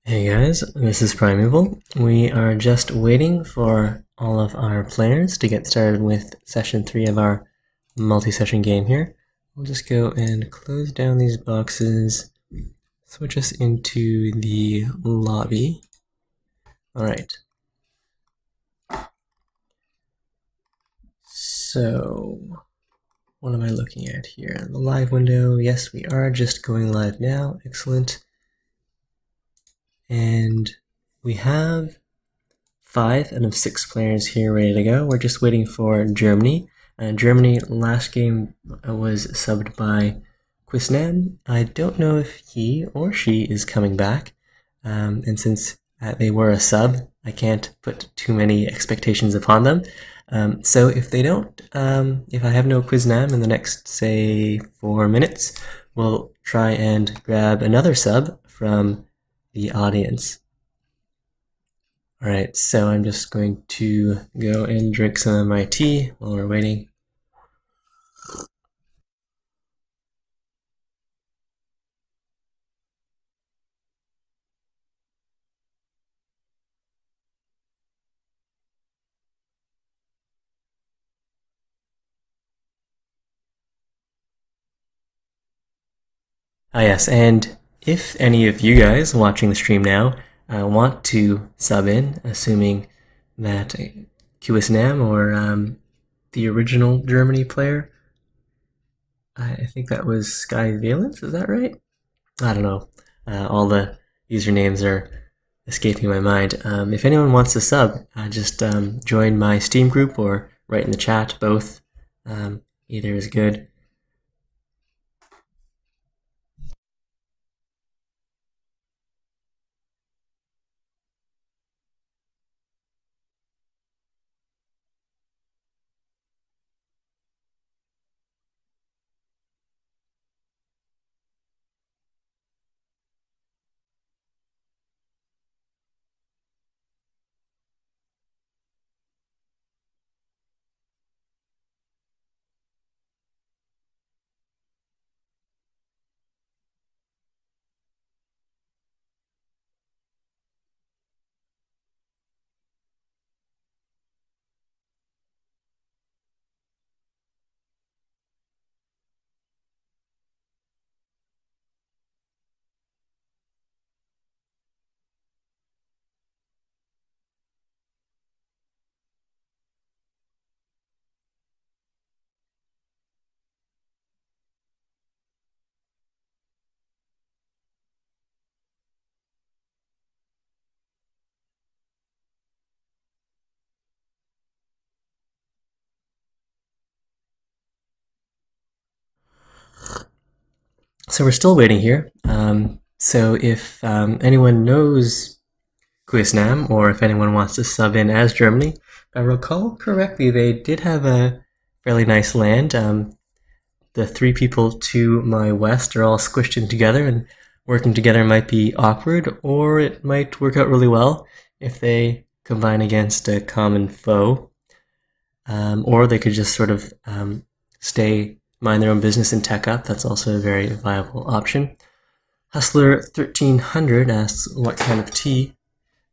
Hey guys, this is Primeval. We are just waiting for all of our players to get started with session 3 of our multi-session game here. We'll just go and close down these boxes, switch us into the lobby. Alright. So, what am I looking at here? The live window. Yes, we are just going live now. Excellent. And we have 5 out of 6 players here ready to go. We're just waiting for Germany. Germany last game was subbed by Quisnan. I don't know if he or she is coming back. And since they were a sub, I can't put too many expectations upon them. So if they don't, if I have no Quisnan in the next, say, 4 minutes, we'll try and grab another sub from the audience. Alright, so I'm just going to go and drink some of my tea while we're waiting. Ah yes, and if any of you guys watching the stream now want to sub in, assuming that QSNAM or the original Germany player, I think that was Sky Valence, is that right? I don't know. All the usernames are escaping my mind. If anyone wants to sub, just join my Steam group or write in the chat, both. Either is good. So we're still waiting here. So if anyone knows Quisnam, or if anyone wants to sub in as Germany, if I recall correctly, they did have a fairly nice land. The 3 people to my west are all squished in together, and working together might be awkward, or it might work out really well if they combine against a common foe. Or they could just sort of mind their own business and tech up. That's also a very viable option. Hustler 1300 asks, what kind of tea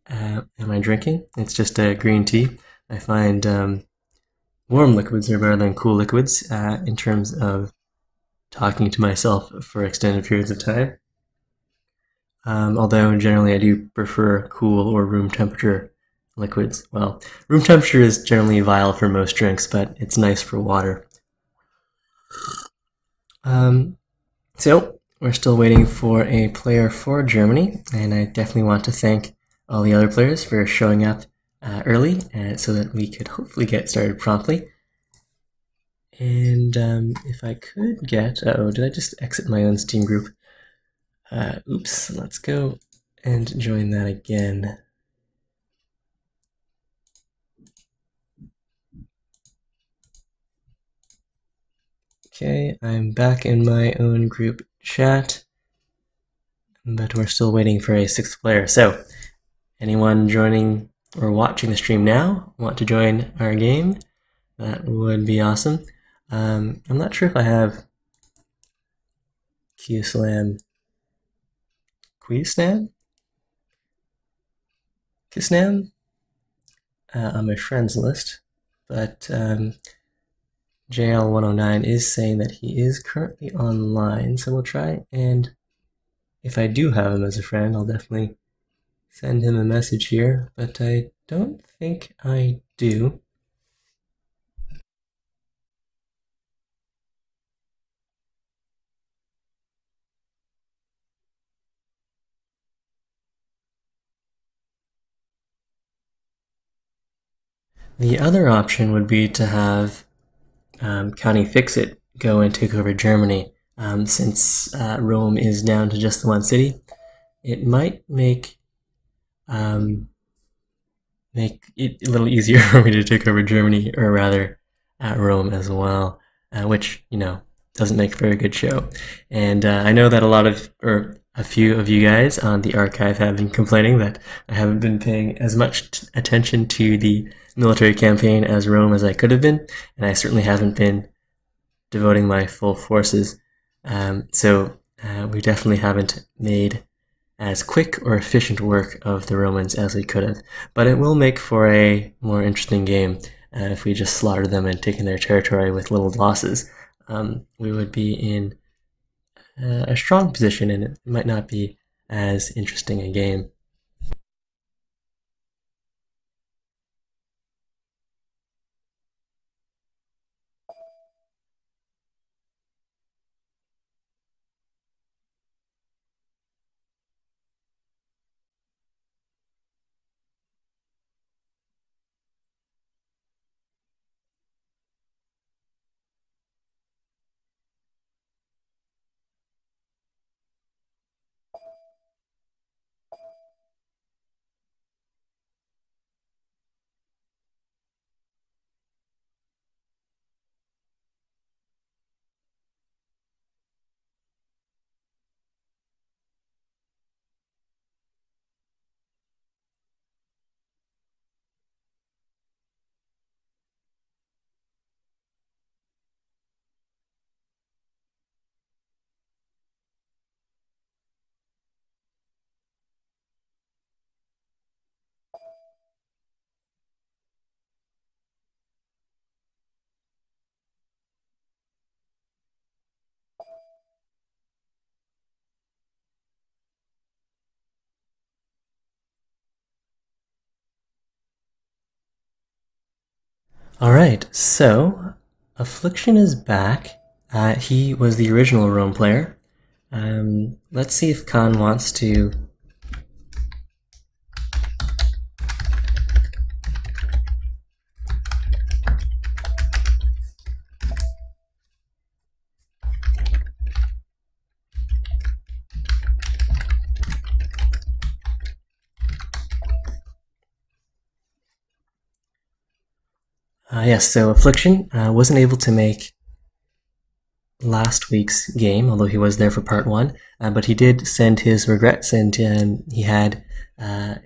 am I drinking? It's just a green tea. I find warm liquids are better than cool liquids in terms of talking to myself for extended periods of time. Although generally I do prefer cool or room temperature liquids. Well, room temperature is generally vile for most drinks, but it's nice for water. So we're still waiting for a player for Germany, and I definitely want to thank all the other players for showing up early so that we could hopefully get started promptly. And if I could get... Uh-oh, did I just exit my own Steam group? Oops, let's go and join that again. Okay, I'm back in my own group chat, but we're still waiting for a 6th player. So, anyone joining or watching the stream now want to join our game? That would be awesome. I'm not sure if I have Quisnam. Kisnam on my friends list, but JL109 is saying that he is currently online, so we'll try, and if I do have him as a friend, I'll definitely send him a message here, but I don't think I do. The other option would be to have County Fix-It go and take over Germany. Since Rome is down to just the one city, it might make it a little easier for me to take over Germany, or rather Rome as well, which, you know, doesn't make a very good show. And I know that a few of you guys on the archive have been complaining that I haven't been paying as much attention to the military campaign as Rome as I could have been, and I certainly haven't been devoting my full forces. So we definitely haven't made as quick or efficient work of the Romans as we could have. But it will make for a more interesting game if we just slaughtered them and taken their territory with little losses. We would be in a strong position, and it might not be as interesting a game. Alright, so Affliction is back. He was the original Rome player. Let's see if Khan wants to... Yes, so Affliction wasn't able to make last week's game, although he was there for part 1, but he did send his regrets, and he had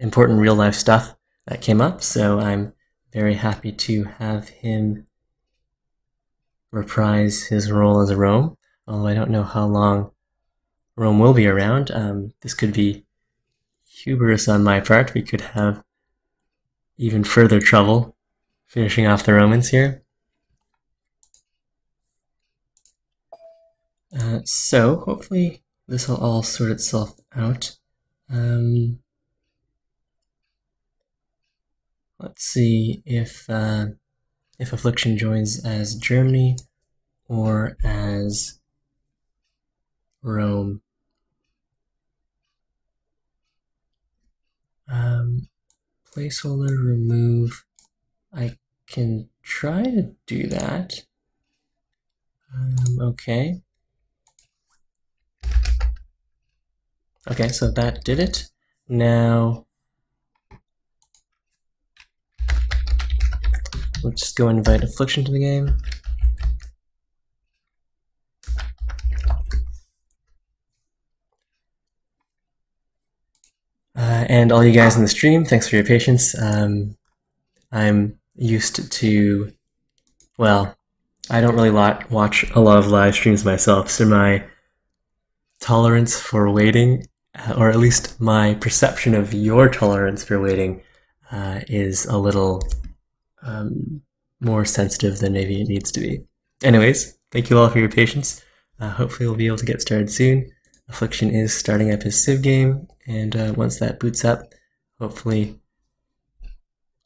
important real-life stuff that came up, so I'm very happy to have him reprise his role as a Rome, although I don't know how long Rome will be around. This could be hubris on my part. We could have even further trouble finishing off the Romans here. So hopefully this will all sort itself out. Let's see if Affliction joins as Germany or as Rome. Placeholder remove. I can try to do that. Okay. Okay, so that did it. Now, let's just go and invite Affliction to the game. And all you guys in the stream, thanks for your patience. I'm used to, well, I don't really watch a lot of live streams myself, so my tolerance for waiting, or at least my perception of your tolerance for waiting, is a little more sensitive than maybe it needs to be. Anyways, thank you all for your patience. Hopefully we'll be able to get started soon. Affliction is starting up his Civ game, and once that boots up, hopefully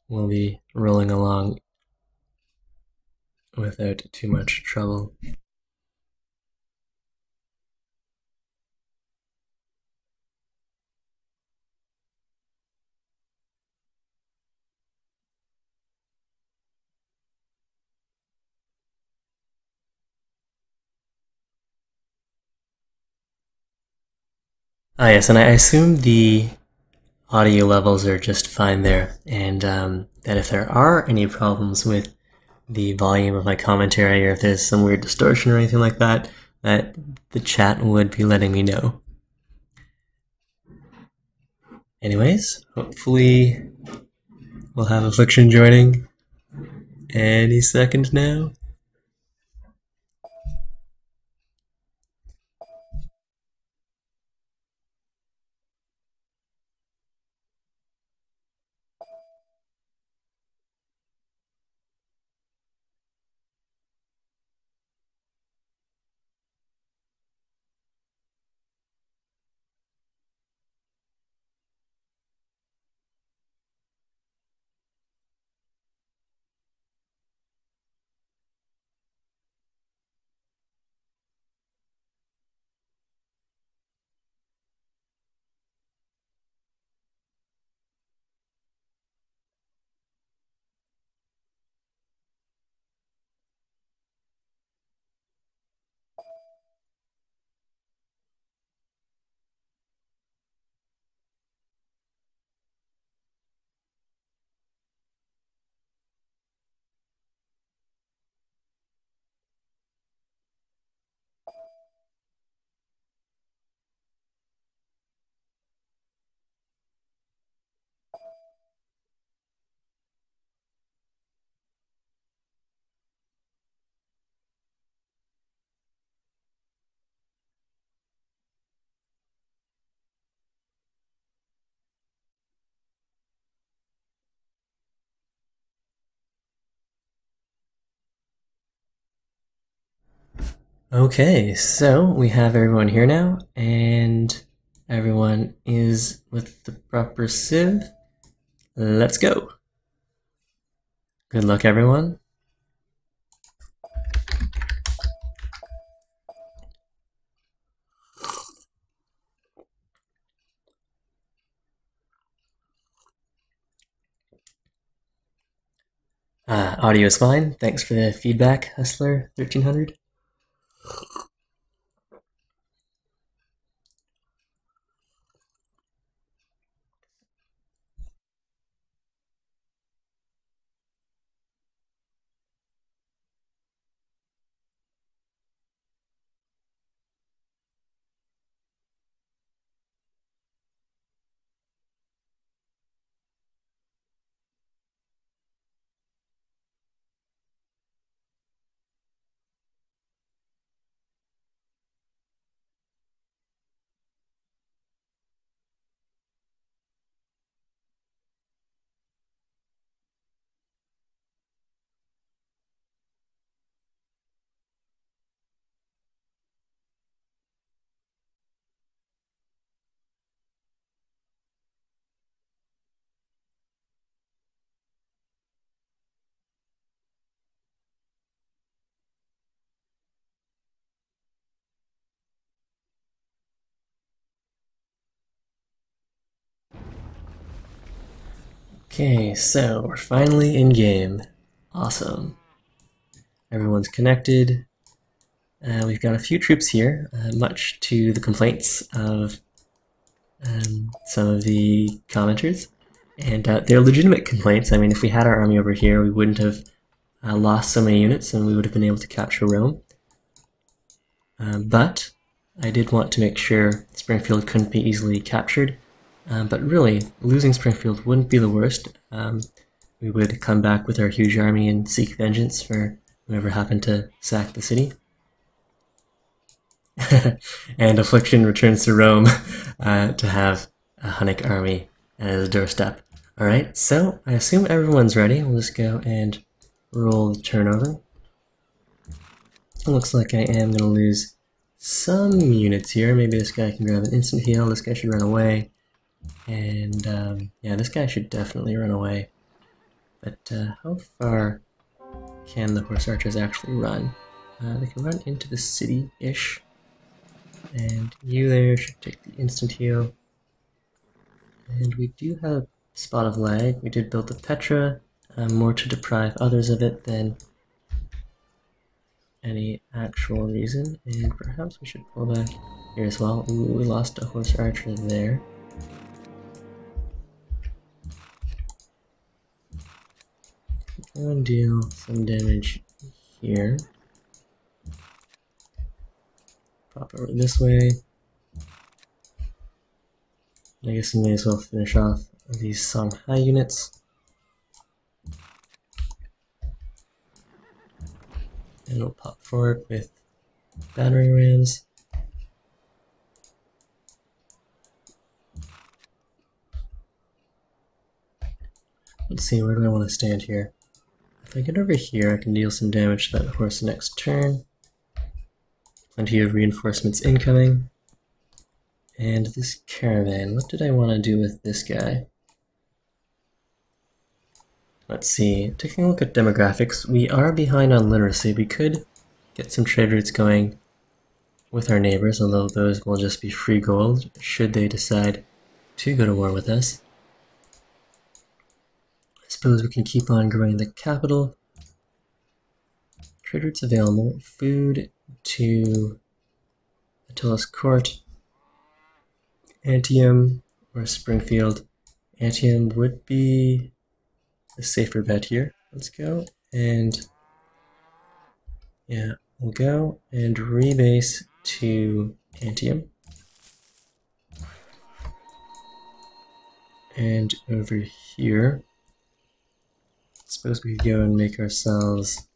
we'll be rolling along without too much trouble. Ah yes, and I assume the audio levels are just fine there, and that if there are any problems with the volume of my commentary, or if there's some weird distortion or anything like that, that the chat would be letting me know. Anyways, hopefully we'll have Affliction joining any second now. Okay, so we have everyone here now, and everyone is with the proper Civ. Let's go. Good luck, everyone. Audio is fine. Thanks for the feedback, Hustler 1300. Okay, so we're finally in game. Awesome. Everyone's connected. We've got a few troops here, much to the complaints of some of the commenters. And they're legitimate complaints. I mean, if we had our army over here, we wouldn't have lost so many units, and we would have been able to capture Rome. But I did want to make sure Springfield couldn't be easily captured. But really, losing Springfield wouldn't be the worst. We would come back with our huge army and seek vengeance for whoever happened to sack the city. And Affliction returns to Rome to have a Hunnic army at his doorstep. Alright, so I assume everyone's ready. We'll just go and roll the turnover. It looks like I am going to lose some units here. Maybe this guy can grab an instant heal. This guy should run away. And yeah, this guy should definitely run away. But how far can the horse archers actually run? They can run into the city-ish. And you there should take the instant heal. And we do have a spot of lag. We did build the Petra, more to deprive others of it than any actual reason. And perhaps we should pull back here as well. Ooh, we lost a horse archer there. Go and deal some damage here. Pop over this way. I guess we may as well finish off these Songhai units. And we'll pop forward with battering rams. Let's see, where do I want to stand here? If I get over here, I can deal some damage to that horse next turn. Plenty of reinforcements incoming. And this caravan, what did I want to do with this guy? Let's see, taking a look at demographics, we are behind on literacy. We could get some trade routes going with our neighbors, although those will just be free gold should they decide to go to war with us. I suppose we can keep on growing the capital. Trade routes available, food to Attila's court. Antium or Springfield. Antium would be a safer bet here. Let's go and yeah, we'll go and rebase to Antium. And over here, I suppose we could go and make ourselves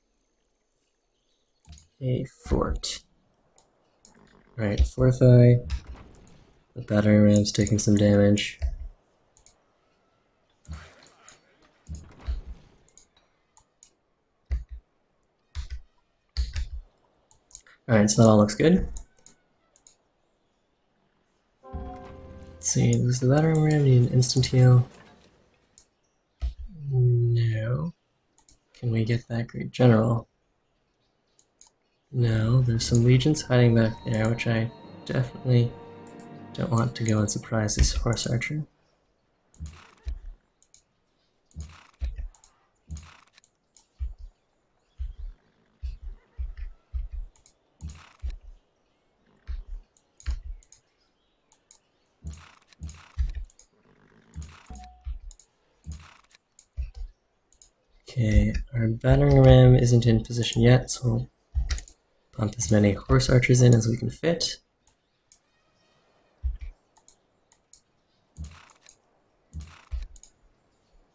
a fort. Alright, fortify. The battering ram's taking some damage. Alright, so that all looks good. Let's see, does the battering ram need an instant heal? No. Can we get that great general? No, there's some legions hiding back there, which I definitely don't want to go and surprise this horse archer. Okay, our battering ram isn't in position yet, so we'll pump as many horse archers in as we can fit.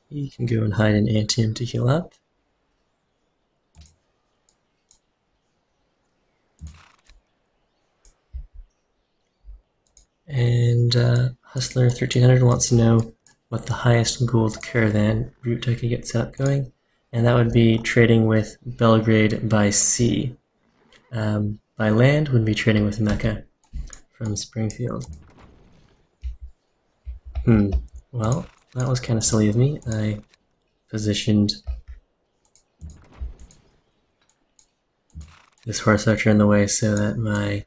You can go and hide in Antium to heal up. And Hustler 1300 wants to know what the highest gold caravan route I could get set up going. And that would be trading with Belgrade by sea. By land would be trading with Mecca from Springfield. Well, that was kind of silly of me. I positioned this horse archer in the way so that my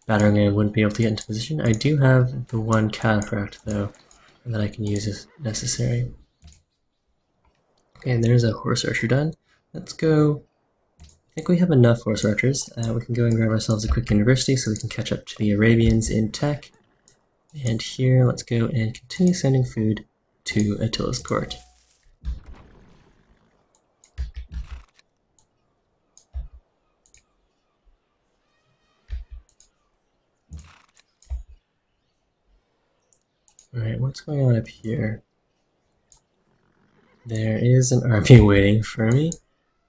battering ram wouldn't be able to get into position. I do have the one cataphract though that I can use if necessary. Okay, and there's a horse archer done. Let's go. I think we have enough horse archers. We can go and grab ourselves a quick university so we can catch up to the Arabians in tech. And here, let's go and continue sending food to Attila's court. Alright, what's going on up here? There is an army waiting for me.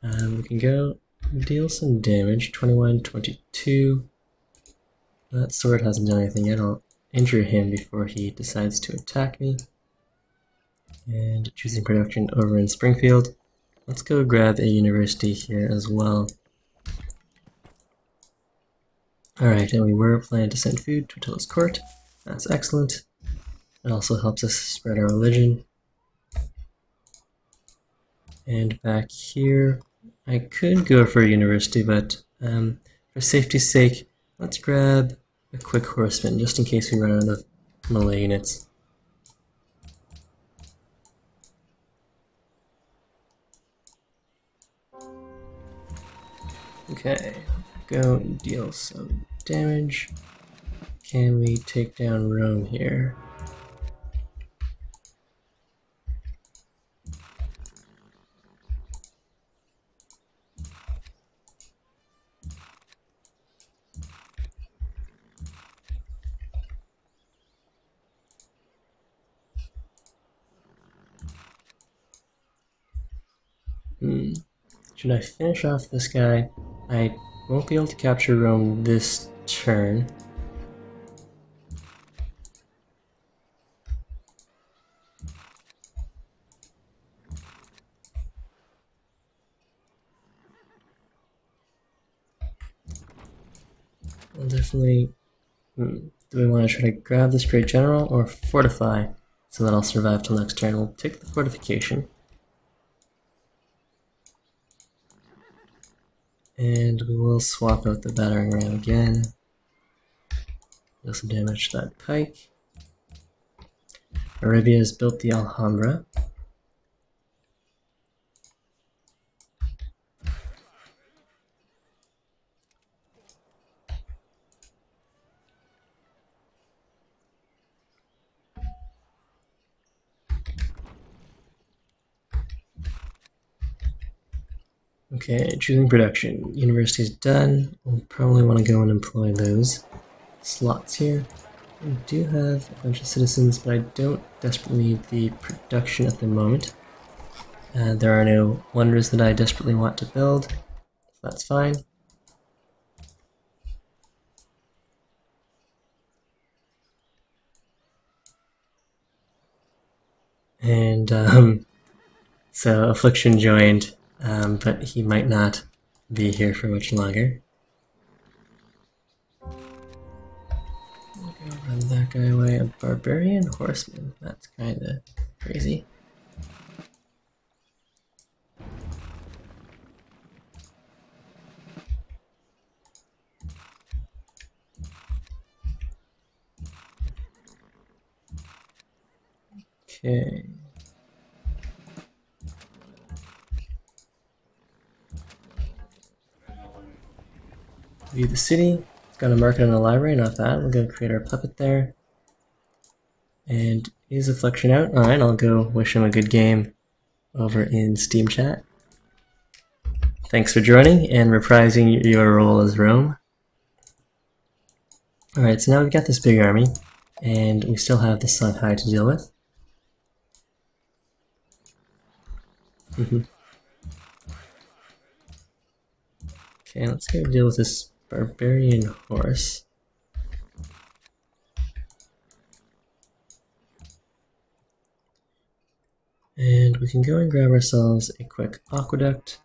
We can go deal some damage. 21, 22. That sword hasn't done anything yet. I'll injure him before he decides to attack me. And choosing production over in Springfield. Let's go grab a university here as well. Alright, and we were planning to send food to Attila's court. That's excellent. It also helps us spread our religion. And back here, I could go for a university, but for safety's sake, let's grab a quick horseman, just in case we run out of melee units. Okay, go deal some damage. Can we take down Rome here? Should I finish off this guy? I won't be able to capture Rome this turn. I'll definitely... Do we want to try to grab this great general or fortify so that I'll survive till next turn? We'll take the fortification. And we will swap out the battering ram again. Deal some damage to that pike. Arabia has built the Alhambra. Okay, choosing production. University's done. We'll probably want to go and employ those slots here. We do have a bunch of citizens, but I don't desperately need the production at the moment. There are no wonders that I desperately want to build, so that's fine. And so Affliction joined, but he might not be here for much longer. Go run that guy away. A barbarian horseman. That's kinda crazy. Okay. View the city. Got a market and a library, not bad. We'll go create our puppet there. And is Affliction out? Alright, I'll go wish him a good game over in Steam chat. Thanks for joining and reprising your role as Rome. Alright, so now we've got this big army, and we still have the Songhai to deal with. Okay, let's go deal with this barbarian horse. And we can go and grab ourselves a quick aqueduct,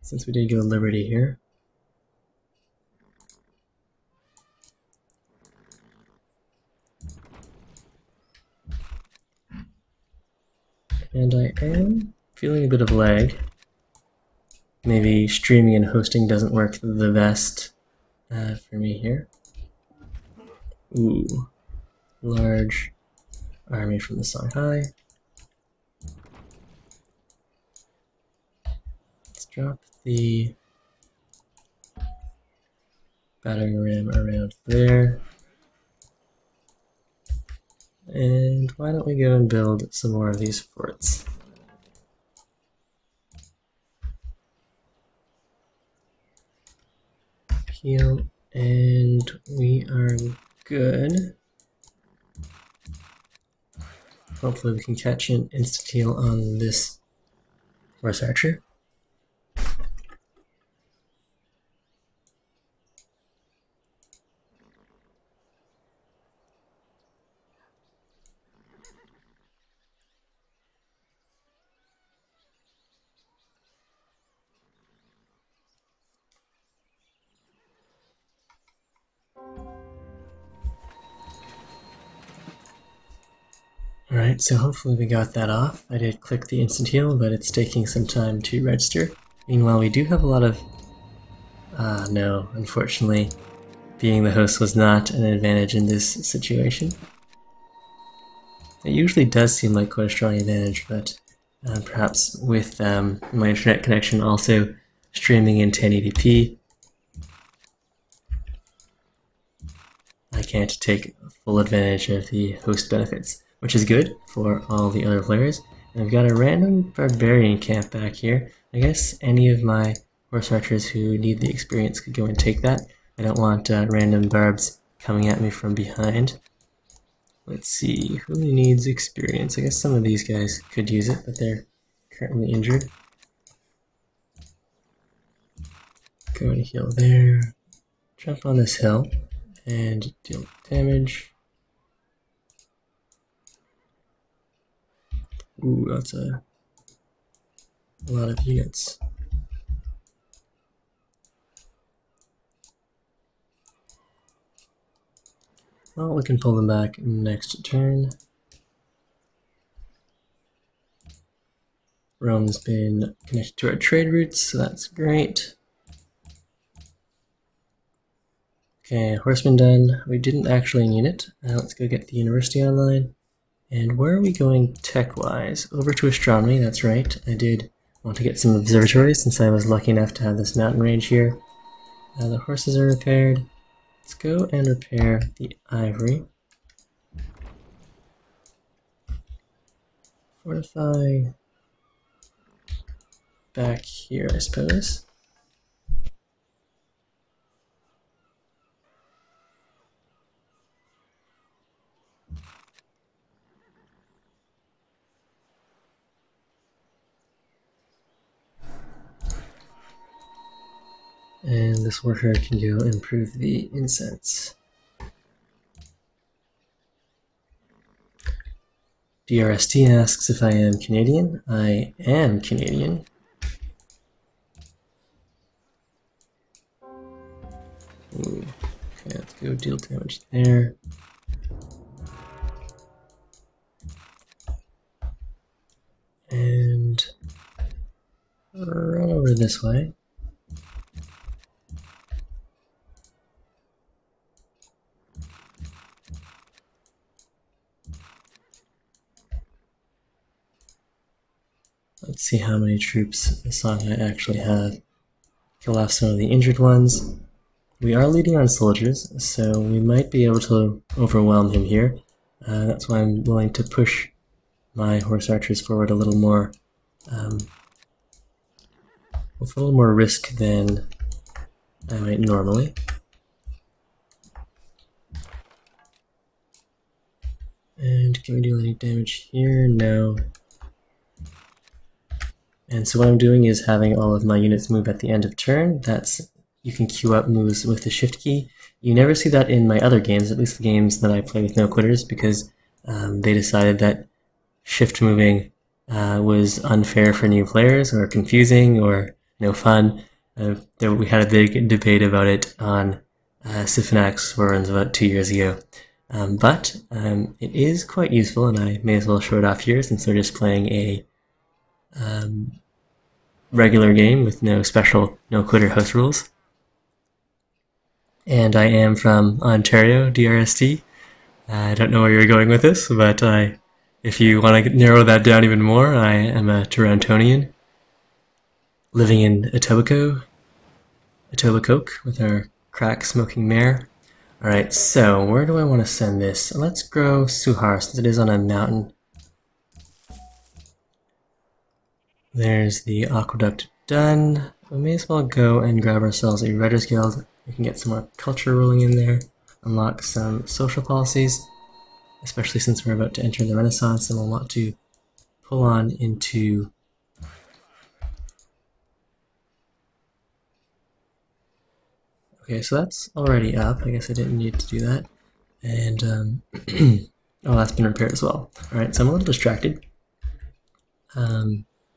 since we did go Liberty here. And I am feeling a bit of lag. Maybe streaming and hosting doesn't work the best for me here. Ooh, large army from the Songhai. Let's drop the battering ram around there. And why don't we go and build some more of these forts? Heal, and we are good. Hopefully we can catch an insta-heal on this horse archer. Alright, so hopefully we got that off. I did click the instant heal, but it's taking some time to register. Meanwhile, we do have a lot of... no, unfortunately, being the host was not an advantage in this situation. It usually does seem like quite a strong advantage, but perhaps with my internet connection also streaming in 1080p, I can't take full advantage of the host benefits, which is good for all the other players. And I've got a random barbarian camp back here. I guess any of my horse archers who need the experience could go and take that. I don't want random barbs coming at me from behind. Let's see, who needs experience? I guess some of these guys could use it, but they're currently injured. Go and heal there. Jump on this hill and deal damage. Ooh, that's a lot of units. Well, we can pull them back next turn. Rome's been connected to our trade routes, so that's great. Okay, horseman done. We didn't actually need it. Let's go get the university online. And where are we going tech-wise? Over to astronomy, that's right. I did want to get some observatories since I was lucky enough to have this mountain range here. The horses are repaired. Let's go and repair the ivory. Fortify back here, I suppose. And this worker can go improve the incense. DRST asks if I am Canadian. I am Canadian. Ooh. Okay, let's go deal damage there. And run over this way. Let's see how many troops I actually have. Kill off some of the injured ones. We are leading on soldiers, so we might be able to overwhelm him here. That's why I'm willing to push my horse archers forward a little more, with a little more risk than I might normally. And can we do any damage here? No. And so what I'm doing is having all of my units move at the end of turn. You can queue up moves with the shift key. You never see that in my other games, at least the games that I play with no quitters, because they decided that shift moving was unfair for new players or confusing or no fun. We had a big debate about it on Siphonax forums about 2 years ago. But it is quite useful, and I may as well show it off here since we're just playing a regular game with no special no-quitter host rules. And I am from Ontario, DRST. I don't know where you're going with this, but if you want to narrow that down even more, I am a Torontonian living in Etobicoke with our crack-smoking mare. Alright, so where do I want to send this? Let's grow Suhar since it is on a mountain. There's the aqueduct done. We may as well go and grab ourselves a Writers Guild. We can get some more culture rolling in there, unlock some social policies, especially since we're about to enter the Renaissance and we'll want to pull on into okay, so that's already up. I guess I didn't need to do that. And oh, that's been repaired as well. Alright, so I'm a little distracted.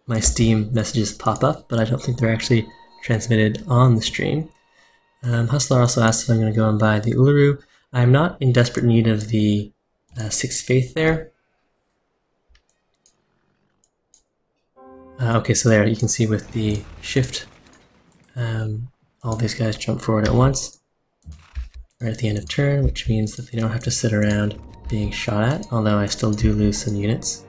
My Steam messages pop up, but I don't think they're actually transmitted on the stream. Hustler also asked if I'm going to go and buy the Uluru. I'm not in desperate need of the 6th Faith there. Okay, so there you can see with the shift, all these guys jump forward at once, right at the end of turn, which means that they don't have to sit around being shot at, although I still do lose some units.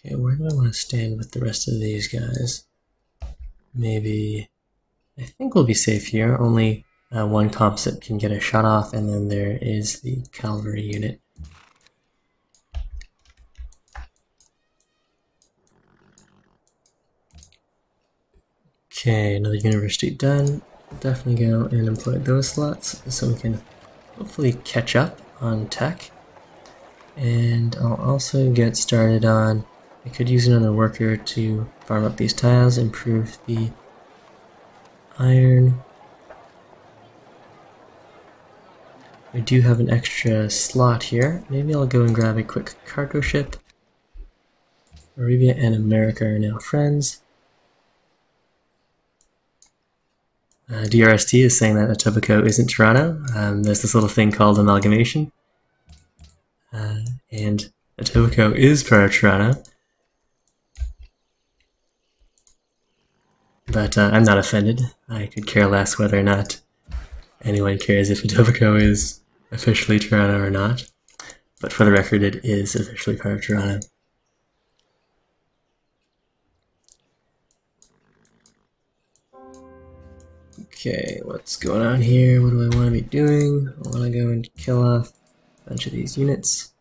Okay, where do I want to stand with the rest of these guys? Maybe, I think we'll be safe here. Only one composite can get a shot off, and then there is the cavalry unit. Okay, another university done. Definitely go and employ those slots so we can hopefully catch up on tech. And I'll also get started on, I could use another worker to farm up these tiles, improve the iron. I do have an extra slot here. Maybe I'll go and grab a quick cargo ship. Arabia and America are now friends. DRST is saying that Etobicoke isn't Toronto. There's this little thing called amalgamation. And Etobicoke is part of Toronto. But I'm not offended. I could care less whether or not anyone cares if Etobicoke is officially Toronto or not. But for the record, it is officially part of Toronto. Okay, what's going on here? What do I want to be doing? I want to go and kill off a bunch of these units.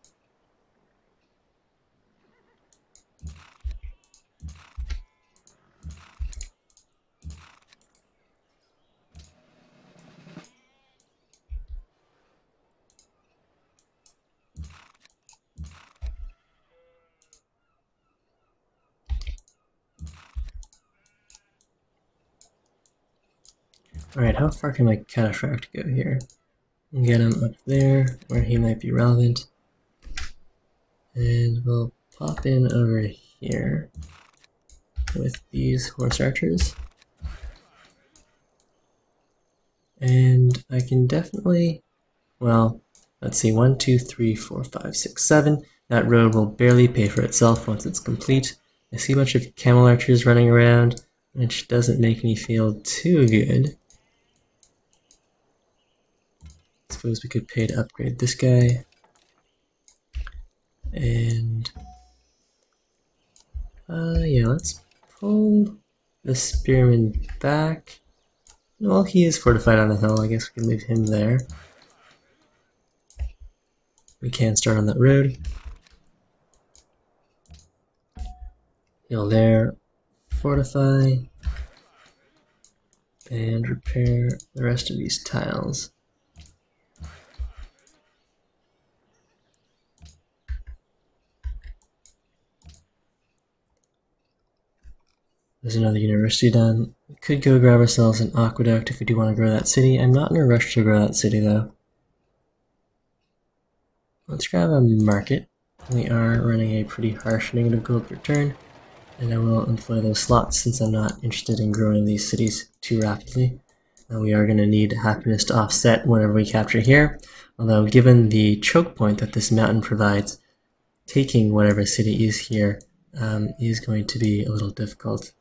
Alright, how far can my cataphract go here? Get him up there, where he might be relevant. And we'll pop in over here with these horse archers. And I can definitely, well, let's see, 1, 2, 3, 4, 5, 6, 7. That road will barely pay for itself once it's complete. I see a bunch of camel archers running around, which doesn't make me feel too good. Suppose we could pay to upgrade this guy. And yeah, let's pull the spearman back. Well, he is fortified on the hill. I guess we can leave him there. We can start on that road. Heal there, fortify, and repair the rest of these tiles. There's another university done. We could go grab ourselves an aqueduct if we do want to grow that city. I'm not in a rush to grow that city though. Let's grab a market. We are running a pretty harsh negative gold per turn, and I will employ those slots since I'm not interested in growing these cities too rapidly. We are going to need happiness to offset whatever we capture here, although given the choke point that this mountain provides, taking whatever city is here is going to be a little difficult.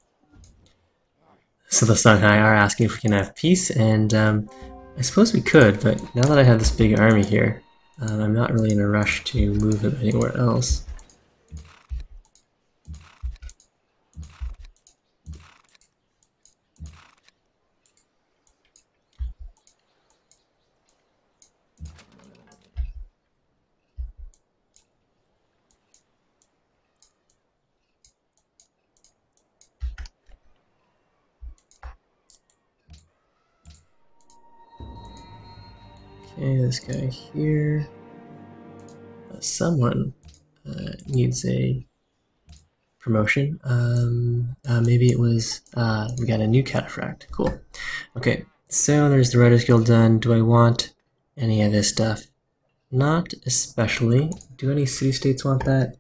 So the Songhai are asking if we can have peace, and I suppose we could, but now that I have this big army here, I'm not really in a rush to move them anywhere else. Okay, this guy here. Someone needs a promotion. Maybe it was, we got a new cataphract. Cool. Okay, so there's the Writers Guild done. Do I want any of this stuff? Not especially. Do any city-states want that?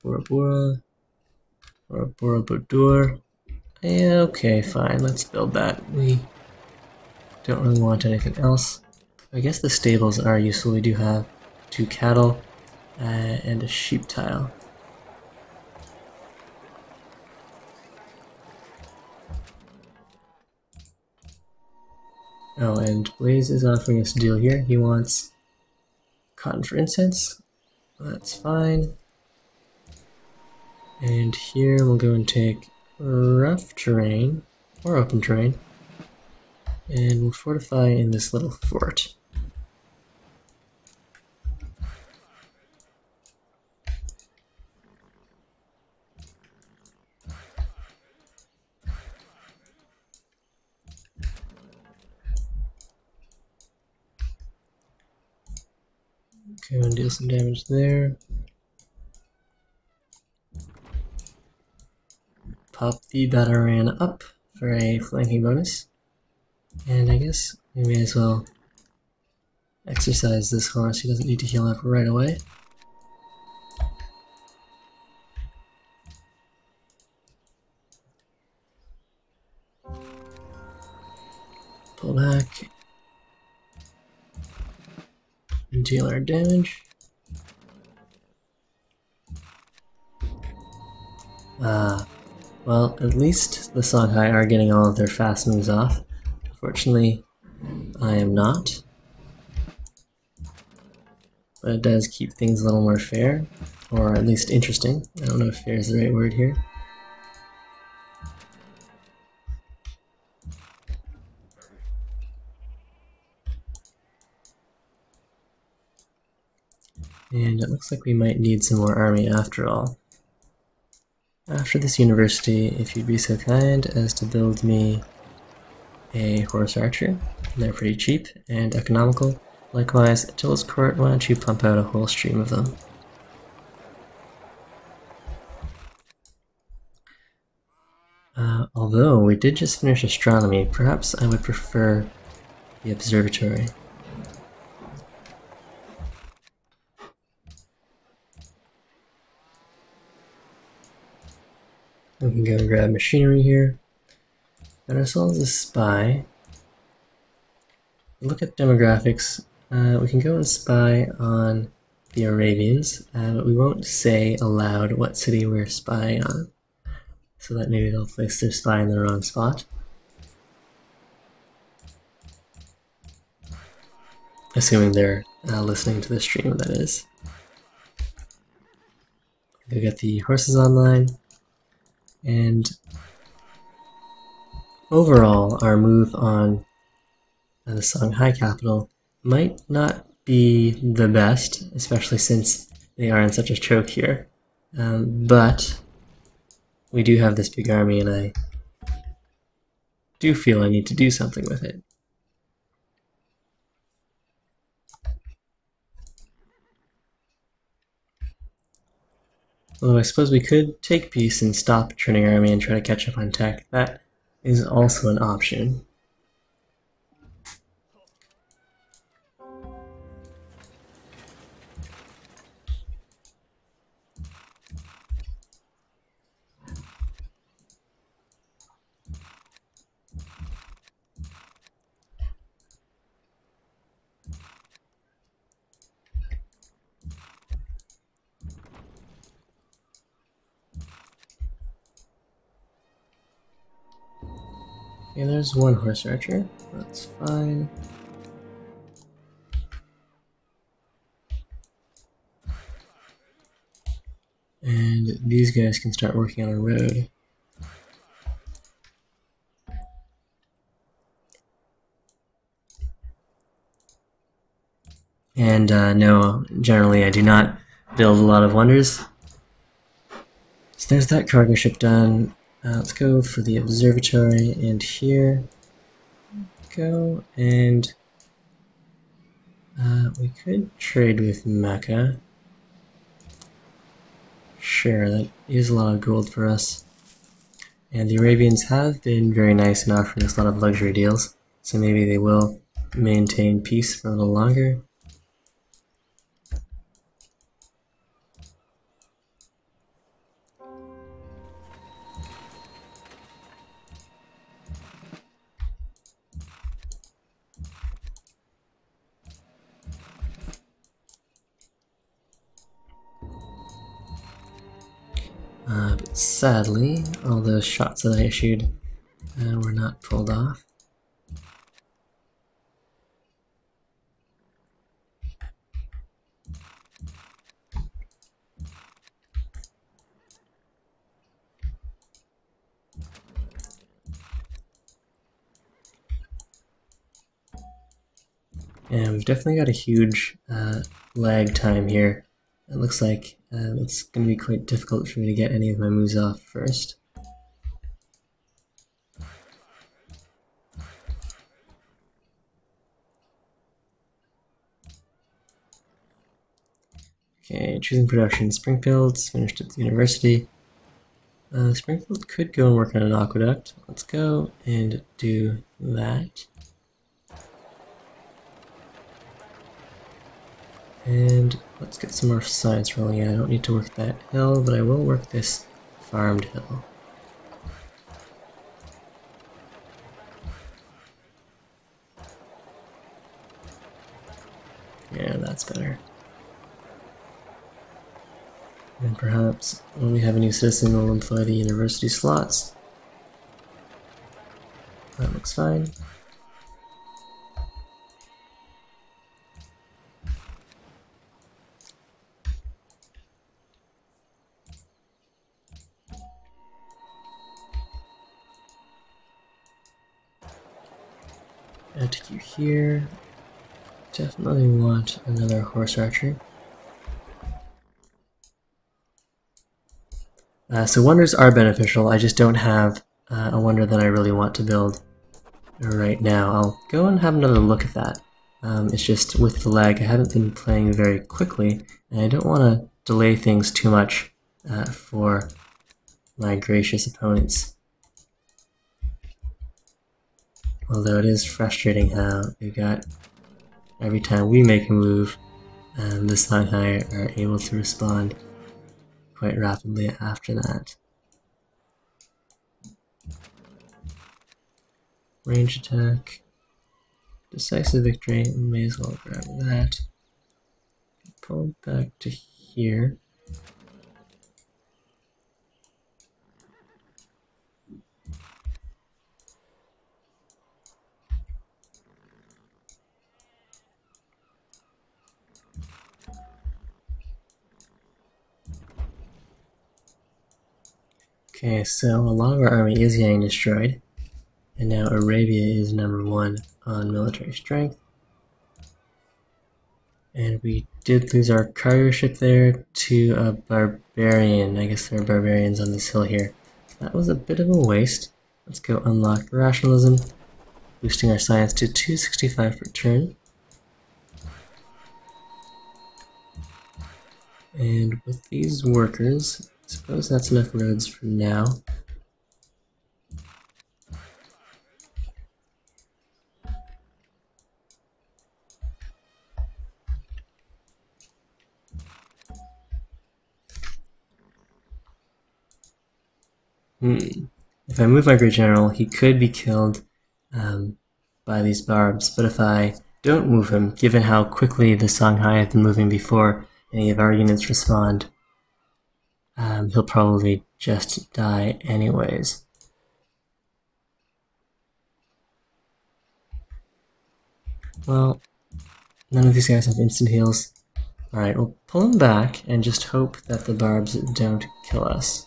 Bora Bora. Or Bora Budur. Yeah, okay, fine, let's build that. We don't really want anything else. I guess the stables are useful. We do have 2 cattle and a sheep tile. Oh, and Blaze is offering us a deal here. He wants cotton for incense. That's fine. And here we'll go and take rough terrain, or open terrain, and we'll fortify in this little fort. Go and deal some damage there. Pop the Batarang up for a flanking bonus. And I guess we may as well exercise this horse. He doesn't need to heal up right away. Pull back. And deal our damage. Well, at least the Songhai are getting all of their fast moves off. Unfortunately, I am not. But it does keep things a little more fair, or at least interesting. I don't know if fair is the right word here. And it looks like we might need some more army after all. After this university, if you'd be so kind as to build me a horse archer. They're pretty cheap and economical. Likewise, Attila's court, why don't you pump out a whole stream of them? Although we did just finish astronomy, perhaps I would prefer the observatory. We can go and grab machinery here. Got ourselves a spy. Look at demographics. We can go and spy on the Arabians, but we won't say aloud what city we're spying on, so that maybe they'll place their spy in the wrong spot. Assuming they're listening to the stream, that is. Go get the horses online, and overall, our move on the Songhai capital might not be the best, especially since they are in such a choke here. But we do have this big army, and I do feel I need to do something with it. Although I suppose we could take peace and stop turning our army and try to catch up on tech. That is also an option. Okay, there's one horse archer. That's fine. And these guys can start working on a road. And no, generally I do not build a lot of wonders. So there's that cargo ship done. Let's go for the observatory, and here go, and we could trade with Mecca. Sure, that is a lot of gold for us. And the Arabians have been very nice in offering us a lot of luxury deals, so maybe they will maintain peace for a little longer. But sadly, all those shots that I issued were not pulled off. And we've definitely got a huge lag time here. It looks like it's going to be quite difficult for me to get any of my moves off first. Okay, choosing production. Springfield's finished at the university. Springfield could go and work on an aqueduct. Let's go and do that. And let's get some more science rolling in. I don't need to work that hill, but I will work this farmed hill. Yeah, that's better. And perhaps when we have a new citizen, we'll employ the university slots. That looks fine. Add to queue here. Definitely want another horse archer. So wonders are beneficial. I just don't have a wonder that I really want to build right now. I'll go and have another look at that. It's just with the lag, I haven't been playing very quickly, and I don't want to delay things too much for my gracious opponents. Although it is frustrating how we've got, every time we make a move, the Shanghai are able to respond quite rapidly after that. Range attack, decisive victory, may as well grab that. Pull it back to here. Okay, so a lot of our army is getting destroyed, and now Arabia is #1 on military strength. And we did lose our cargo ship there to a barbarian. I guess there are barbarians on this hill here. That was a bit of a waste. Let's go unlock rationalism, boosting our science to 265 per turn. And with these workers, I suppose that's enough roads for now. If I move my great general, he could be killed by these barbs, but if I don't move him, given how quickly the Shanghai have been moving before any of our units respond, he'll probably just die anyways. Well, none of these guys have instant heals. Alright, we'll pull him back and just hope that the barbs don't kill us.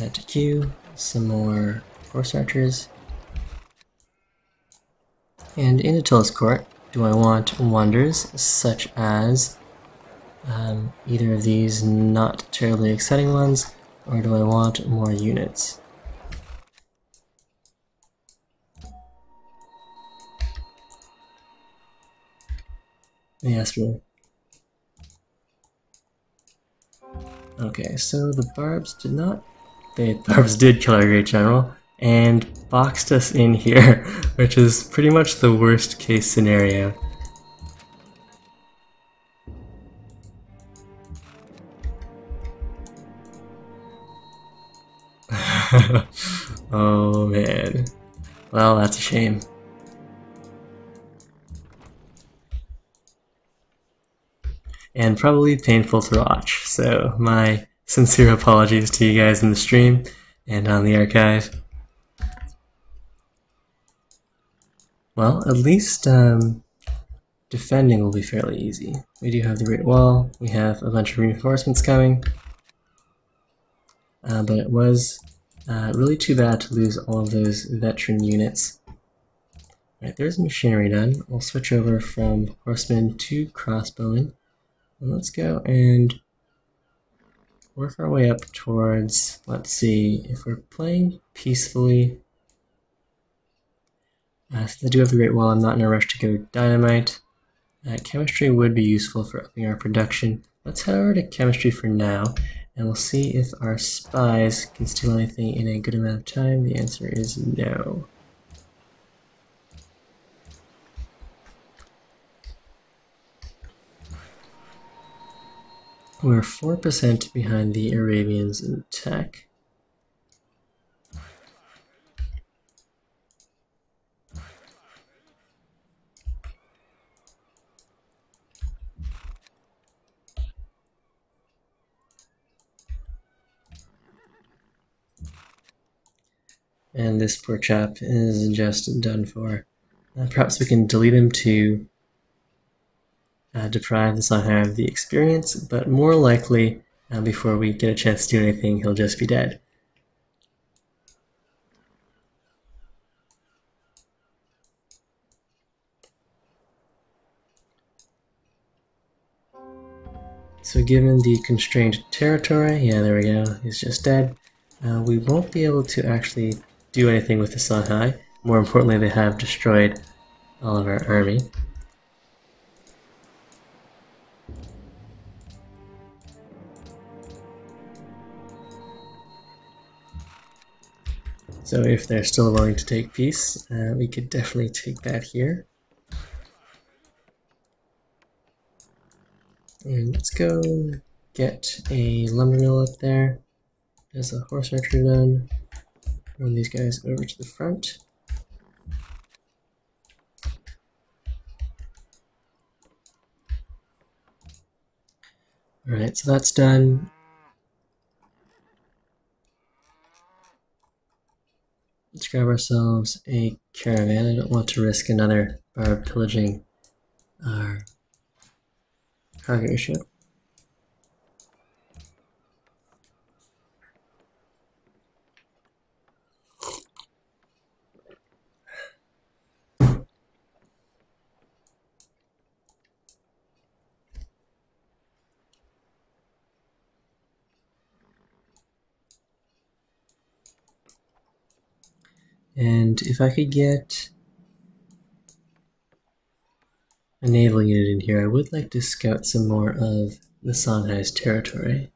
Add to queue, some more horse archers. And in Attila's court, do I want wonders such as either of these not terribly exciting ones, or do I want more units? Yes, really. Okay, so the barbs did not... The barbs did kill our great general, and boxed us in here, which is pretty much the worst case scenario. Oh man. Well, that's a shame. And probably painful to watch, so my sincere apologies to you guys in the stream and on the archive. Well, at least defending will be fairly easy. We do have the Great Wall, we have a bunch of reinforcements coming, but it was really too bad to lose all of those veteran units. Alright, there's machinery done. We'll switch over from horsemen to crossbowmen. And let's go and work our way up towards, let's see, if we're playing peacefully. Since I do have the Great Wall, I'm not in a rush to go dynamite. Chemistry would be useful for upping our production. Let's head over to chemistry for now, and we'll see if our spies can steal anything in a good amount of time. The answer is no. We're 4% behind the Arabians in tech. And this poor chap is just done for. Perhaps we can delete him to deprive the Songhai of the experience, but more likely, before we get a chance to do anything, he'll just be dead. So given the constrained territory, yeah, there we go, he's just dead, we won't be able to actually do anything with the Songhai. More importantly, they have destroyed all of our army. So if they're still willing to take peace, we could definitely take that here. And let's go get a lumber mill up there. There's a horse archer done. Run these guys over to the front. Alright, so that's done. Let's grab ourselves a caravan. I don't want to risk another barb pillaging our cargo ship. And if I could get a naval unit in here, I would like to scout some more of the Songhai's territory.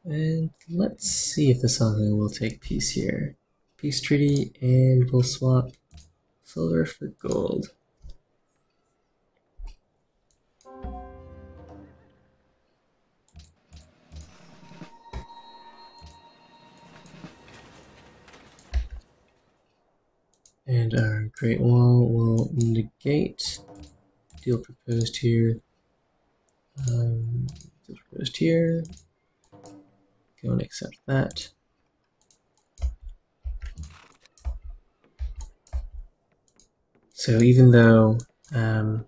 And let's see if the Songhai will take peace here. Peace treaty, and we'll swap silver for gold. And our Great Wall will negate. Deal proposed here. Deal proposed here. Go and accept that. So even though the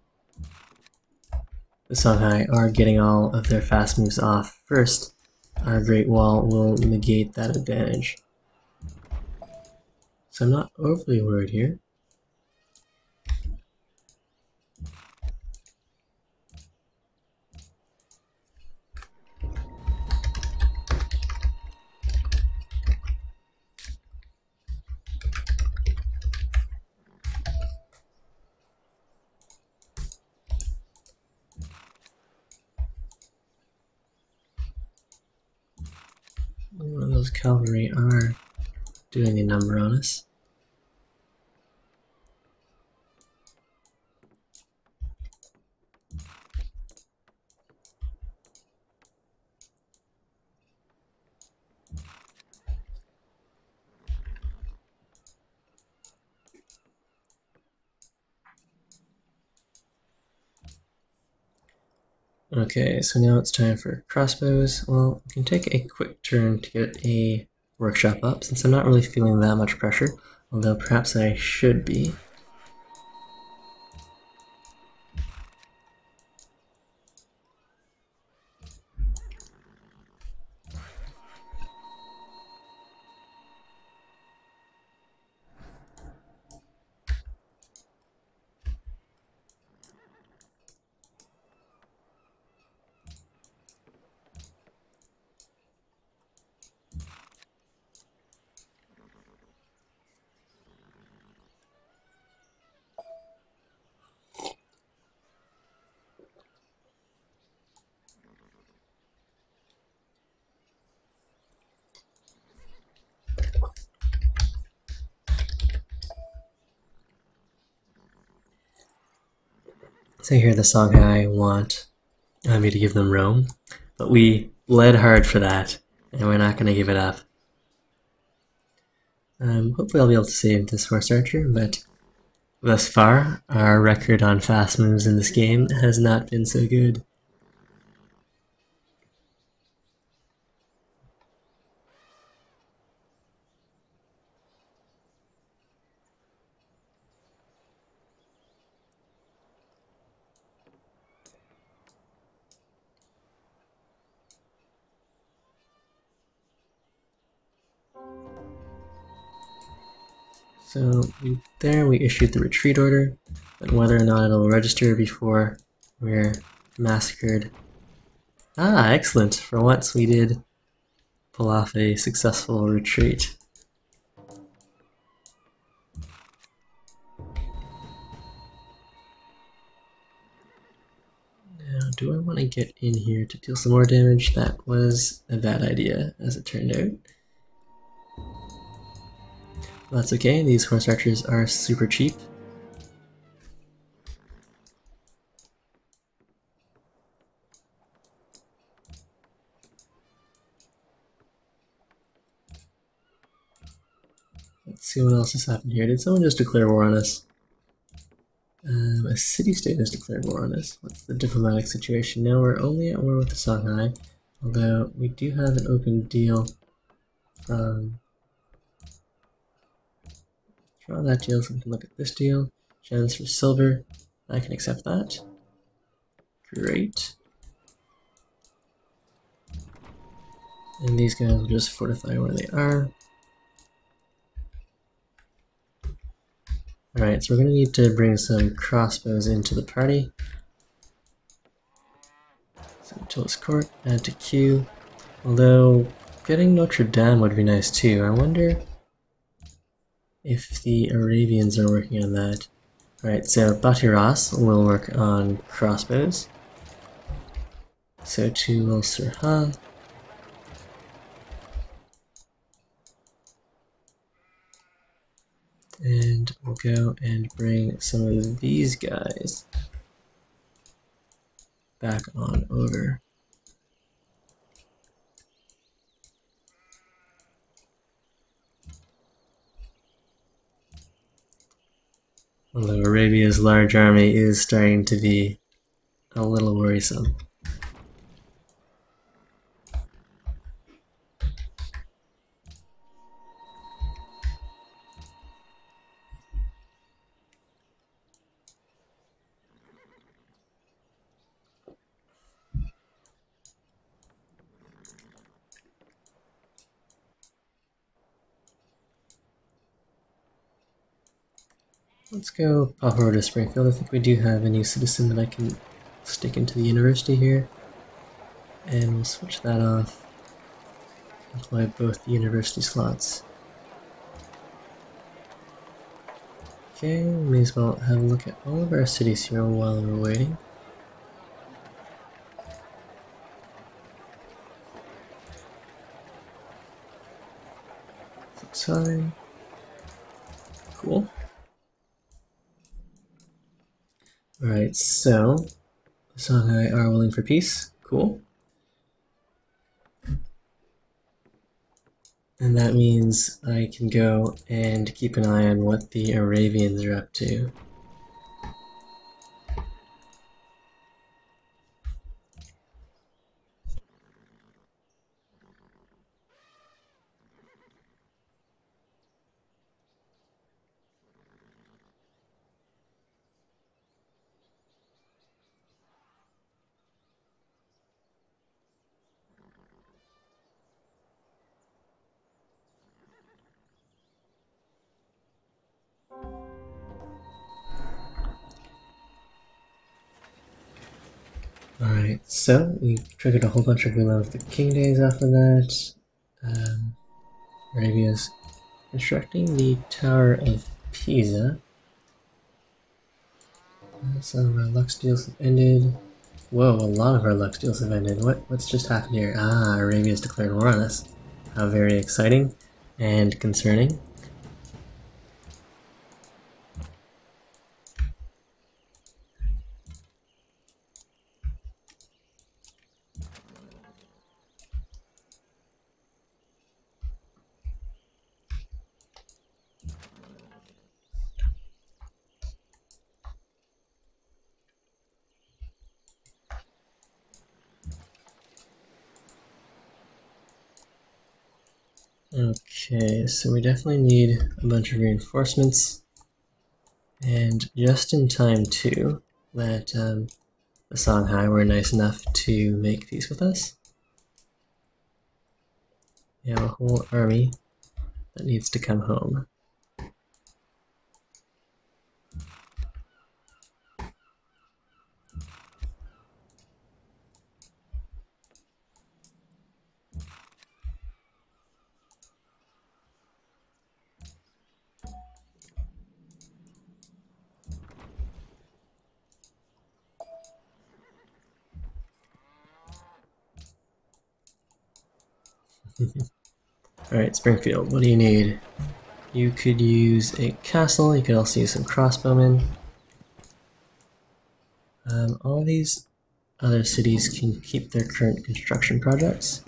Songhai are getting all of their fast moves off first, our Great Wall will negate that advantage. So I'm not overly worried here. Well, those cavalry are doing a number on us. Okay, so now it's time for crossbows. Well, we can take a quick turn to get a workshop up, since I'm not really feeling that much pressure, although perhaps I should be. So here the Songhai want me to give them Rome, but we bled hard for that, and we're not going to give it up. Hopefully I'll be able to save this horse archer, but thus far, our record on fast moves in this game has not been so good. So there we issued the retreat order, but whether or not it'll register before we're massacred. Ah, excellent! For once we did pull off a successful retreat. Now, do I want to get in here to deal some more damage? That was a bad idea, as it turned out. That's okay, these horse archers are super cheap. Let's see what else has happened here. Did someone just declare war on us? A city-state has declared war on us. What's the diplomatic situation? Now we're only at war with the Songhai, although we do have an open deal from... Draw that deal so we can look at this deal. Gems for silver. I can accept that. Great. And these guys will just fortify where they are. Alright, so we're going to need to bring some crossbows into the party. So Tillis Court, add to queue. Although, getting Notre Dame would be nice too. I wonder if the Arabians are working on that. Alright, so Batiras will work on crossbows. So too will Sirha. And we'll go and bring some of these guys back on over. Although Arabia's large army is starting to be a little worrisome. Let's go pop over to Springfield. I think we do have a new citizen that I can stick into the university here. And we'll switch that off. Employ both the university slots. Okay, may as well have a look at all of our cities here while we're waiting. Time. Cool. Alright, so Shanghai are willing for peace. Cool. And that means I can go and keep an eye on what the Arabians are up to. Alright, so we triggered a whole bunch of Reload of the King Days off of that. Arabia's constructing the Tower of Pisa. Some of our Lux deals have ended. Whoa, a lot of our Lux deals have ended. What's just happened here? Ah, Arabia's declared war on us. How very exciting and concerning. Okay, so we definitely need a bunch of reinforcements, and just in time too, that the Songhai were nice enough to make peace with us. We have a whole army that needs to come home. Alright, Springfield, what do you need? You could use a castle, you could also use some crossbowmen. All these other cities can keep their current construction projects.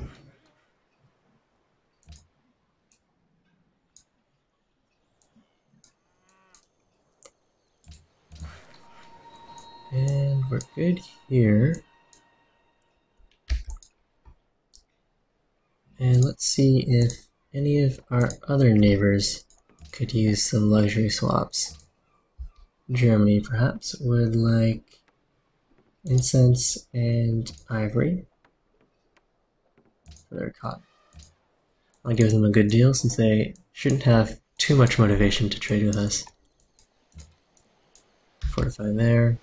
And we're good here. And let's see if any of our other neighbors could use some luxury swaps. Germany, perhaps, would like incense and ivory for their cotton. I'll give them a good deal since they shouldn't have too much motivation to trade with us. Fortify there.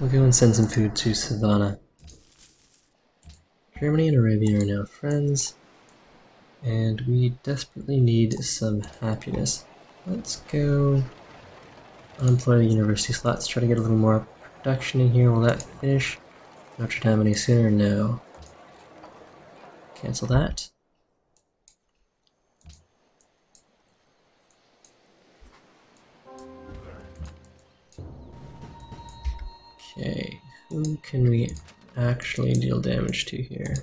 We'll go and send some food to Savannah. Germany and Arabia are now friends, and we desperately need some happiness. Let's go unemploy the university slots, try to get a little more production in here. Will that finish Notre Dame any sooner? No. Cancel that. Okay, who can we actually deal damage to here?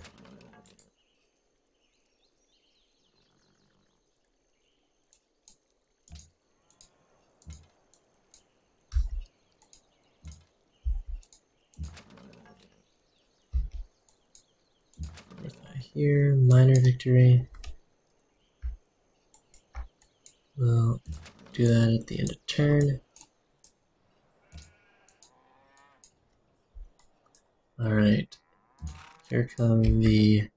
Here, minor victory. We'll do that at the end of turn. Alright, here come the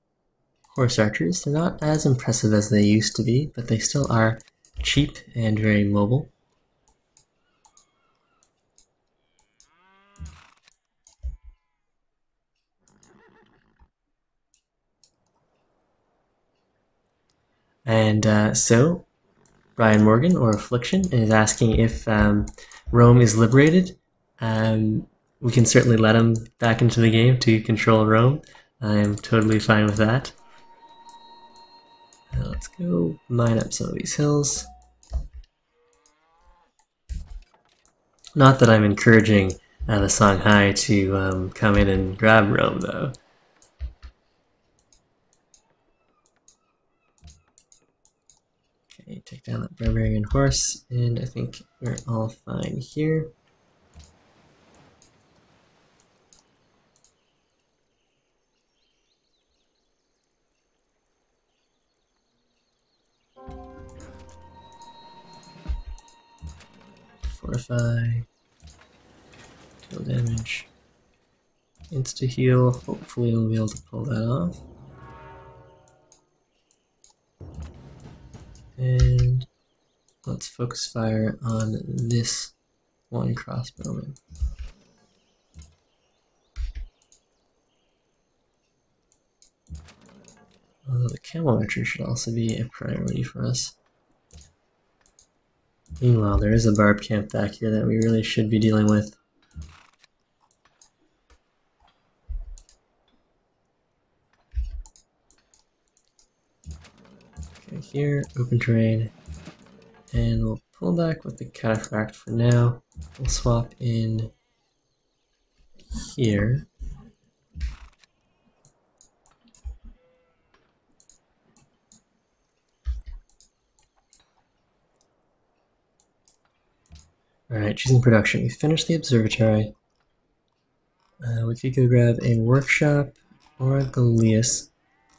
horse archers. They're not as impressive as they used to be, but they still are cheap and very mobile. And so Brian Morgan, or Affliction, is asking if Rome is liberated. We can certainly let him back into the game to control Rome. I'm totally fine with that. Let's go mine up some of these hills. Not that I'm encouraging the Songhai to come in and grab Rome, though. Okay, take down that barbarian horse, and I think we're all fine here. Fortify, deal damage, insta-heal. Hopefully we'll be able to pull that off. And let's focus fire on this one crossbowman. Although the camel archer should also be a priority for us. Meanwhile, there is a barb camp back here that we really should be dealing with. Okay, here, open terrain. And we'll pull back with the cataphract for now. We'll swap in here. Alright, choosing production. We finished the observatory. We could go grab a workshop or a Gallius.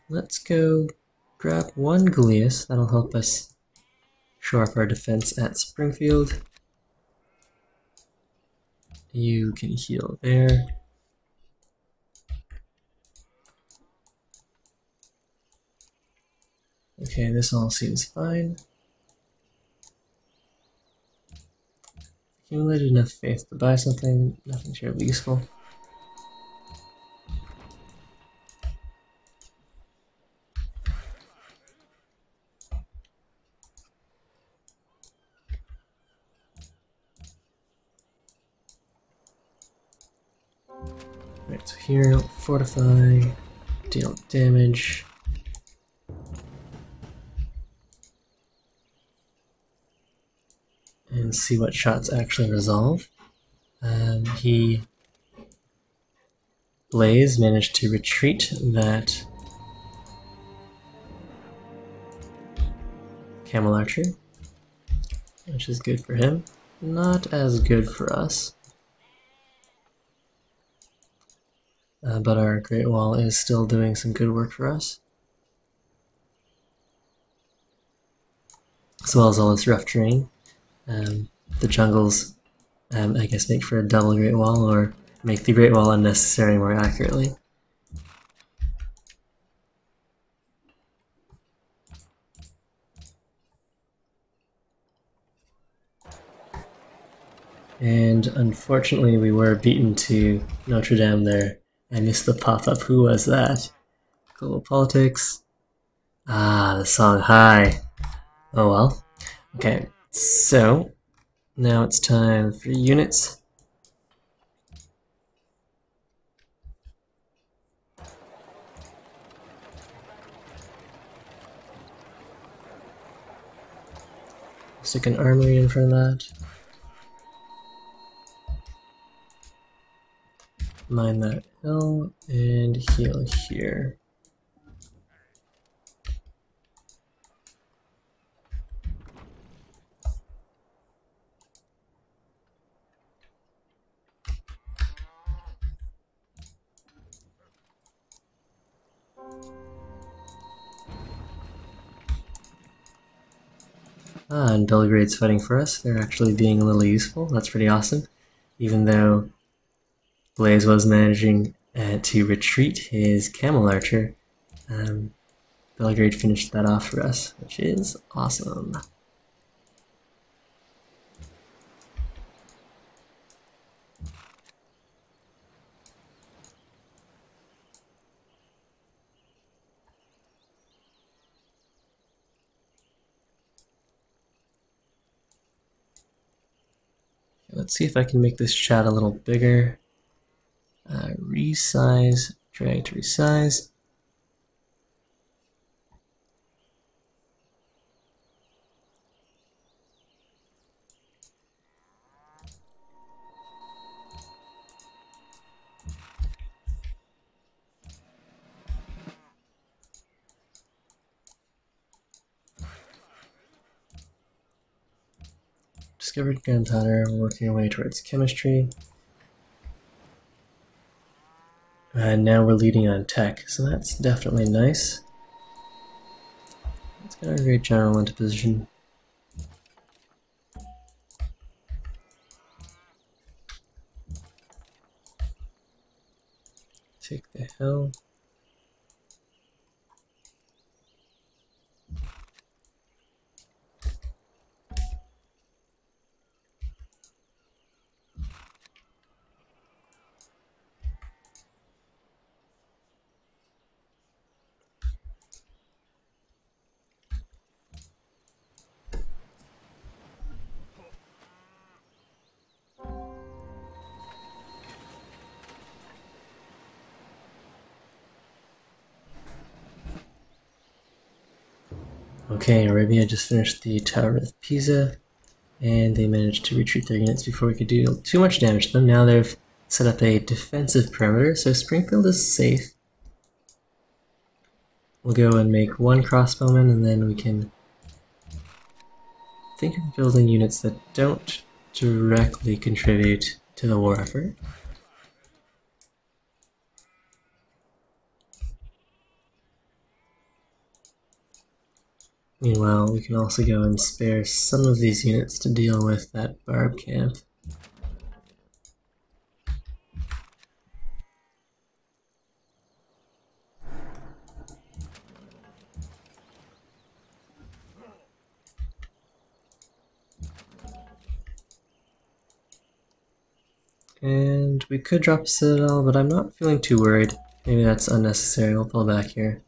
Let's go grab one Gallius. That'll help us shore up our defense at Springfield. You can heal there. Okay, this all seems fine. Accumulated enough faith to buy something, nothing terribly useful. Right, so here, fortify, deal damage. And see what shots actually resolve. Blaze managed to retreat that camel archer, which is good for him. Not as good for us. But our Great Wall is still doing some good work for us. As well as all this rough terrain. The jungles, I guess, make for a double Great Wall, or make the Great Wall unnecessary more accurately. And unfortunately we were beaten to Notre Dame there. I missed the pop-up. Who was that? Global politics. Ah, the Songhai. Oh well. Okay, so now it's time for units. Stick an armory in front of that. Mine that hill and heal here. And Belgrade's fighting for us. They're actually being a little useful. That's pretty awesome. Even though Blaze was managing to retreat his camel archer, Belgrade finished that off for us, which is awesome. let's see if I can make this chat a little bigger. Resize, drag to resize. Discovered gunpowder, working our way towards chemistry. And now we're leading on tech, so that's definitely nice. Let's get our great general into position. Take the hill. Okay, Arabia just finished the Tower of Pisa, and they managed to retreat their units before we could do too much damage to them. Now they've set up a defensive perimeter, so Springfield is safe. We'll go and make one crossbowman, and then we can think of building units that don't directly contribute to the war effort. Meanwhile, we can also go and spare some of these units to deal with that barb camp. And we could drop a citadel, but I'm not feeling too worried. Maybe that's unnecessary. We'll pull back here.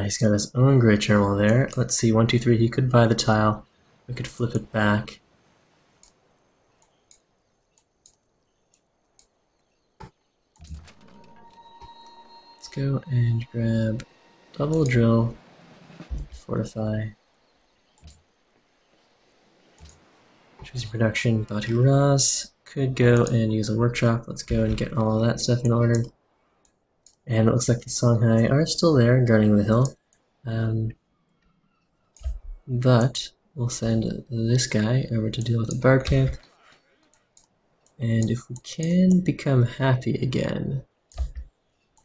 He's got his own great general there. Let's see, 1, 2, 3. He could buy the tile. We could flip it back. Let's go and grab double drill, fortify. Choose production. Batu Ras could go and use a workshop. Let's go and get all of that stuff in order. And it looks like the Songhai are still there, guarding the hill. But we'll send this guy over to deal with the barb camp. And if we can become happy again,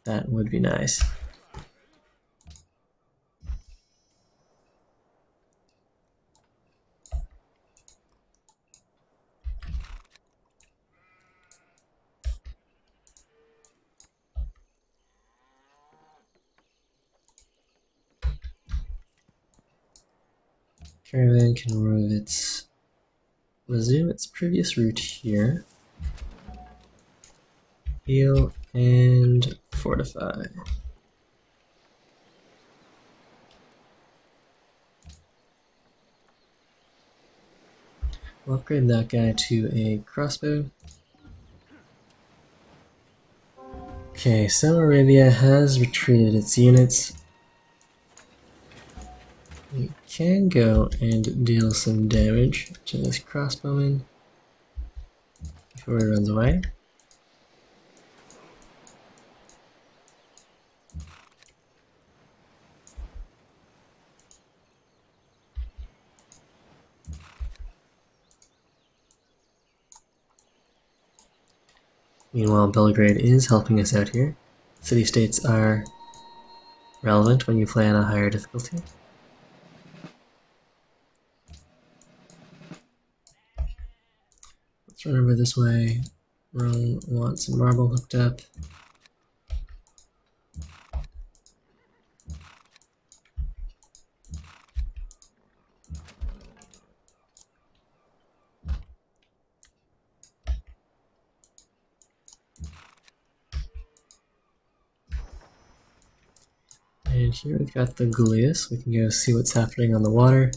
that would be nice. Caravan can resume its previous route here. Heal and fortify. We'll upgrade that guy to a crossbow. Okay, so Arabia has retreated its units. We can go and deal some damage to this crossbowman before he runs away. Meanwhile, Belgrade is helping us out here. City-states are relevant when you play on a higher difficulty. Let's run over this way. Rome wants some marble hooked up. And here we've got the Gullius. We can go see what's happening on the water.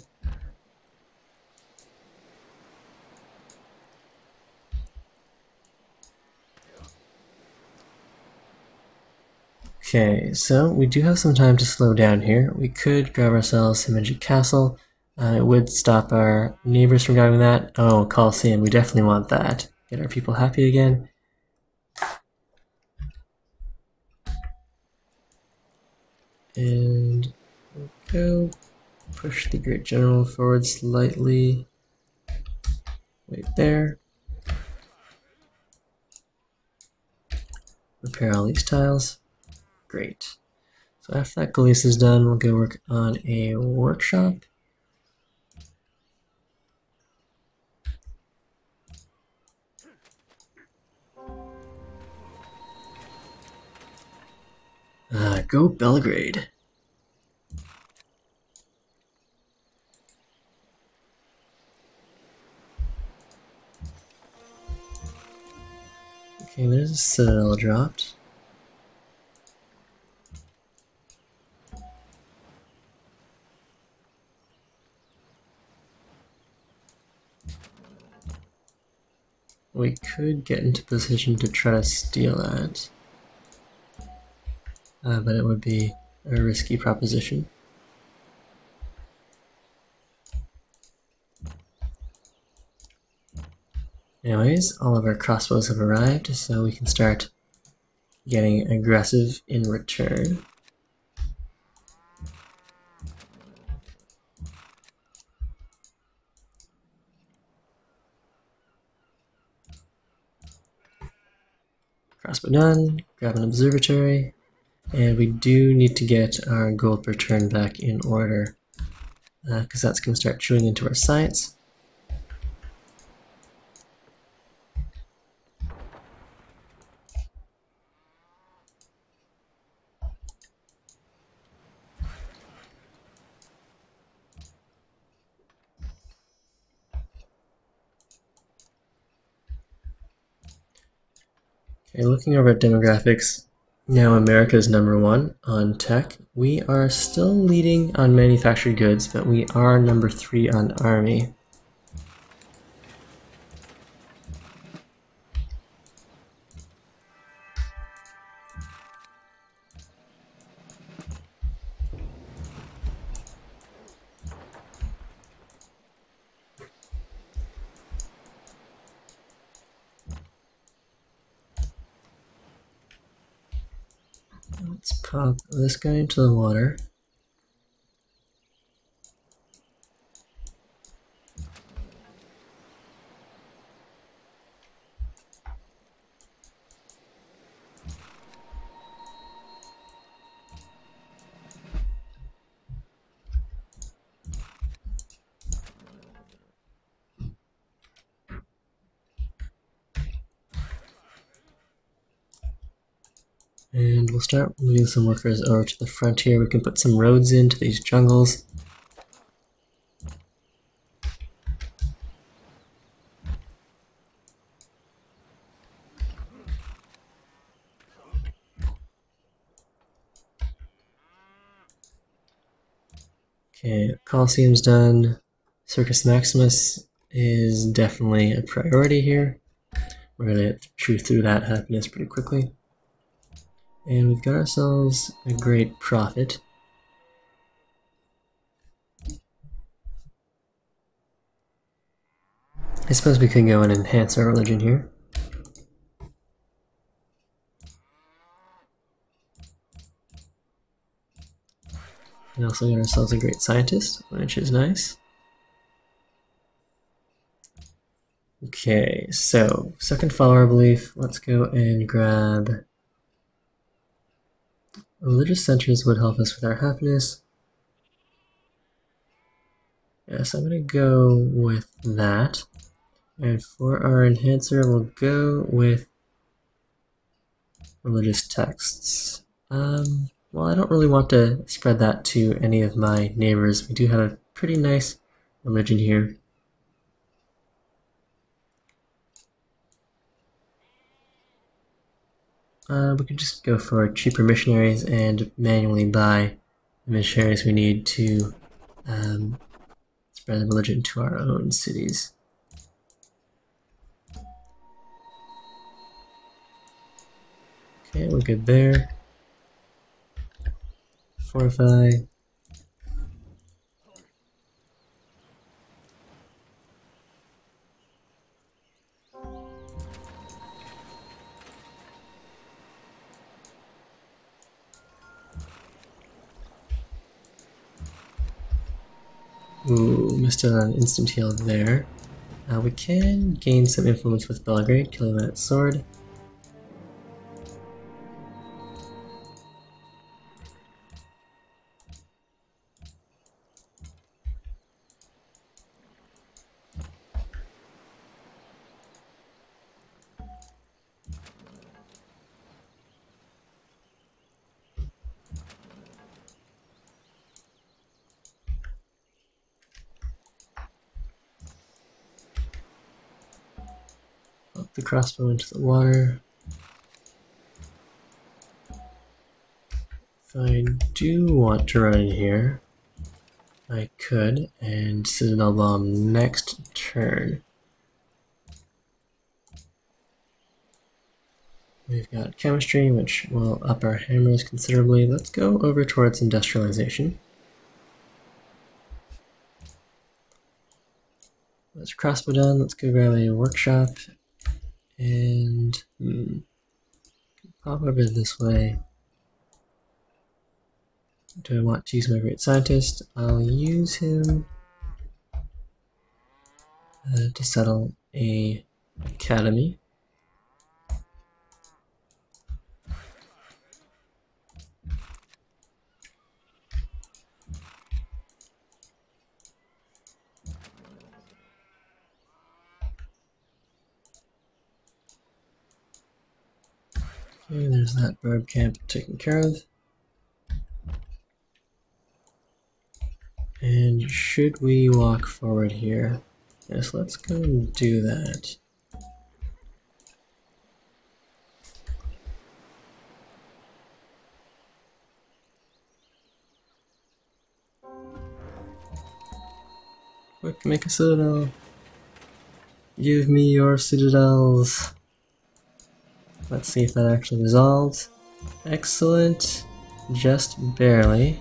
Okay, so we do have some time to slow down here. We could grab ourselves Himeji Castle. It would stop our neighbors from grabbing that. Oh, Coliseum, we definitely want that. Get our people happy again. And we'll go push the Great General forward slightly. Wait there. Repair all these tiles. Great. So after that Gullius is done, we'll go work on a workshop. Go Belgrade. Okay, there's a citadel dropped. We could get into position to try to steal that. But it would be a risky proposition. Anyways, all of our crossbows have arrived, so we can start getting aggressive in return. Crossbow done, grab an observatory. And we do need to get our gold per turn back in order, because that's going to start chewing into our science. Okay, looking over at demographics, now America is #1 on tech. We are still leading on manufactured goods, but we are #3 on army. Let's pop this guy into the water. And we'll start moving some workers over to the frontier. We can put some roads into these jungles. Okay, Colosseum's done. Circus Maximus is definitely a priority here. We're going to chew through that happiness pretty quickly. And we've got ourselves a great prophet. I suppose we could go and enhance our religion here. We also got ourselves a great scientist, which is nice. Okay, so second follower belief. Let's go and grab religious centers would help us with our happiness. Yes, I'm going to go with that. And for our enhancer, we'll go with religious texts. Well, I don't really want to spread that to any of my neighbors. We do have a pretty nice religion here. We could just go for cheaper missionaries and manually buy missionaries we need to spread the religion to our own cities. Okay, we're good there. Fortify. Ooh, missed out on an instant heal there. We can gain some influence with Belgrade, killing that sword. Up the crossbow into the water. If I do want to run in here, I could, and Citadel Bomb next turn. We've got chemistry, which will up our hammers considerably. Let's go over towards industrialization. Let's crossbow done. Let's go grab a workshop and pop over this way. Do I want to use my great scientist? I'll use him to settle a academy. Okay, there's that bird camp taken care of. And should we walk forward here? Yes, let's go and do that. Quick, make a citadel. Give me your citadels. Let's see if that actually resolved. Excellent. Just barely.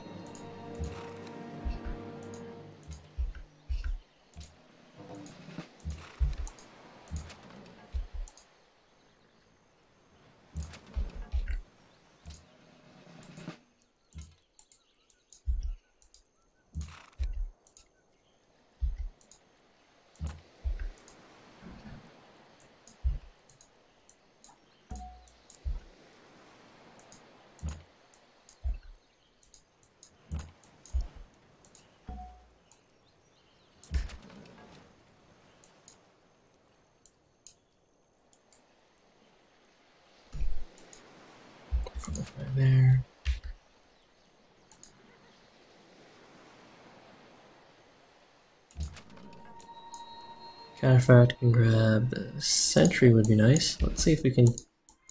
Right there. Counterfact can grab Sentry would be nice. Let's see if we can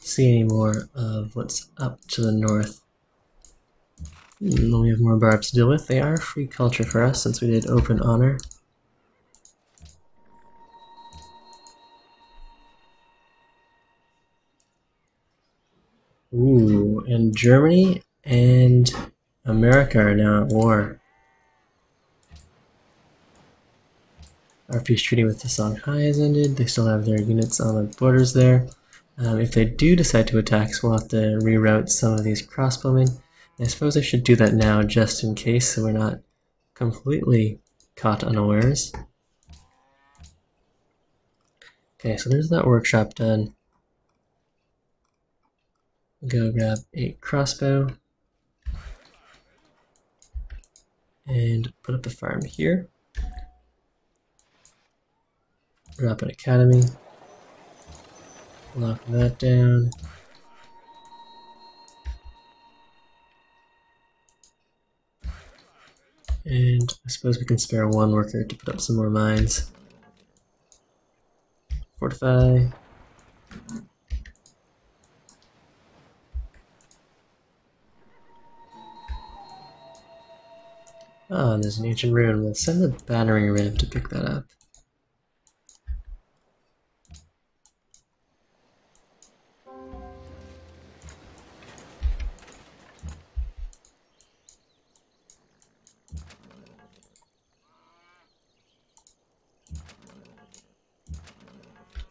see any more of what's up to the north. We have more barbs to deal with. They are free culture for us since we did open honor. Ooh, and Germany and America are now at war. Our peace treaty with the Songhai has ended. They still have their units on the borders there. If they do decide to attack, we'll have to reroute some of these crossbowmen. And I suppose I should do that now just in case so we're not completely caught unawares. Okay, so there's that workshop done. We'll go grab a crossbow and put up a farm here. Drop an academy. Lock that down. And I suppose we can spare one worker to put up some more mines. Fortify. Oh, and there's an ancient rune. We'll send the battering ram to pick that up.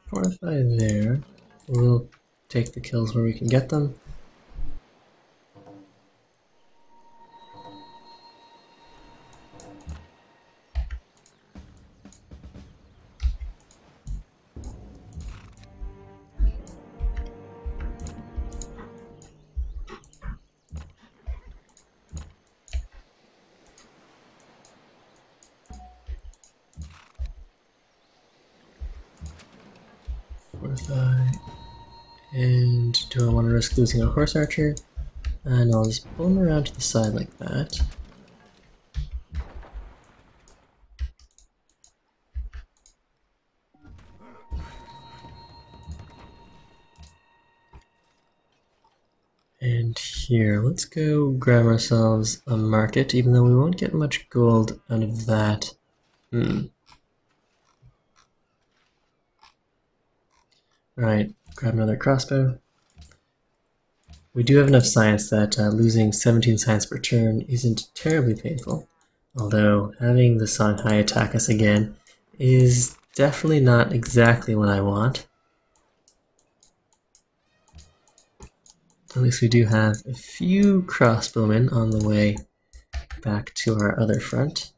Fortify there. We'll take the kills where we can get them. Fortify. And do I want to risk losing a horse archer? And I'll just pull him around to the side like that. And here, let's go grab ourselves a market, even though we won't get much gold out of that. Alright, grab another crossbow. We do have enough science that losing 17 science per turn isn't terribly painful, although having the Songhai attack us again is definitely not exactly what I want. At least we do have a few crossbowmen on the way back to our other front.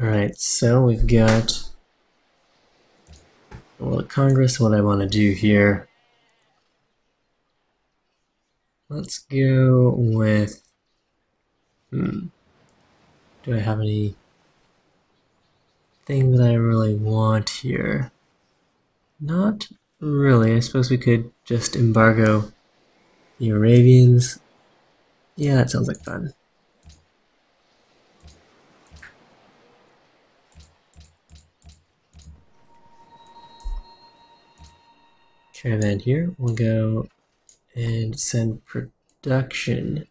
Alright, so we've got World Congress. What I want to do here. Let's go with... Do I have any thing that I really want here? Not really. I suppose we could just embargo the Arabians. Yeah, that sounds like fun. Caravan here. We'll go and send production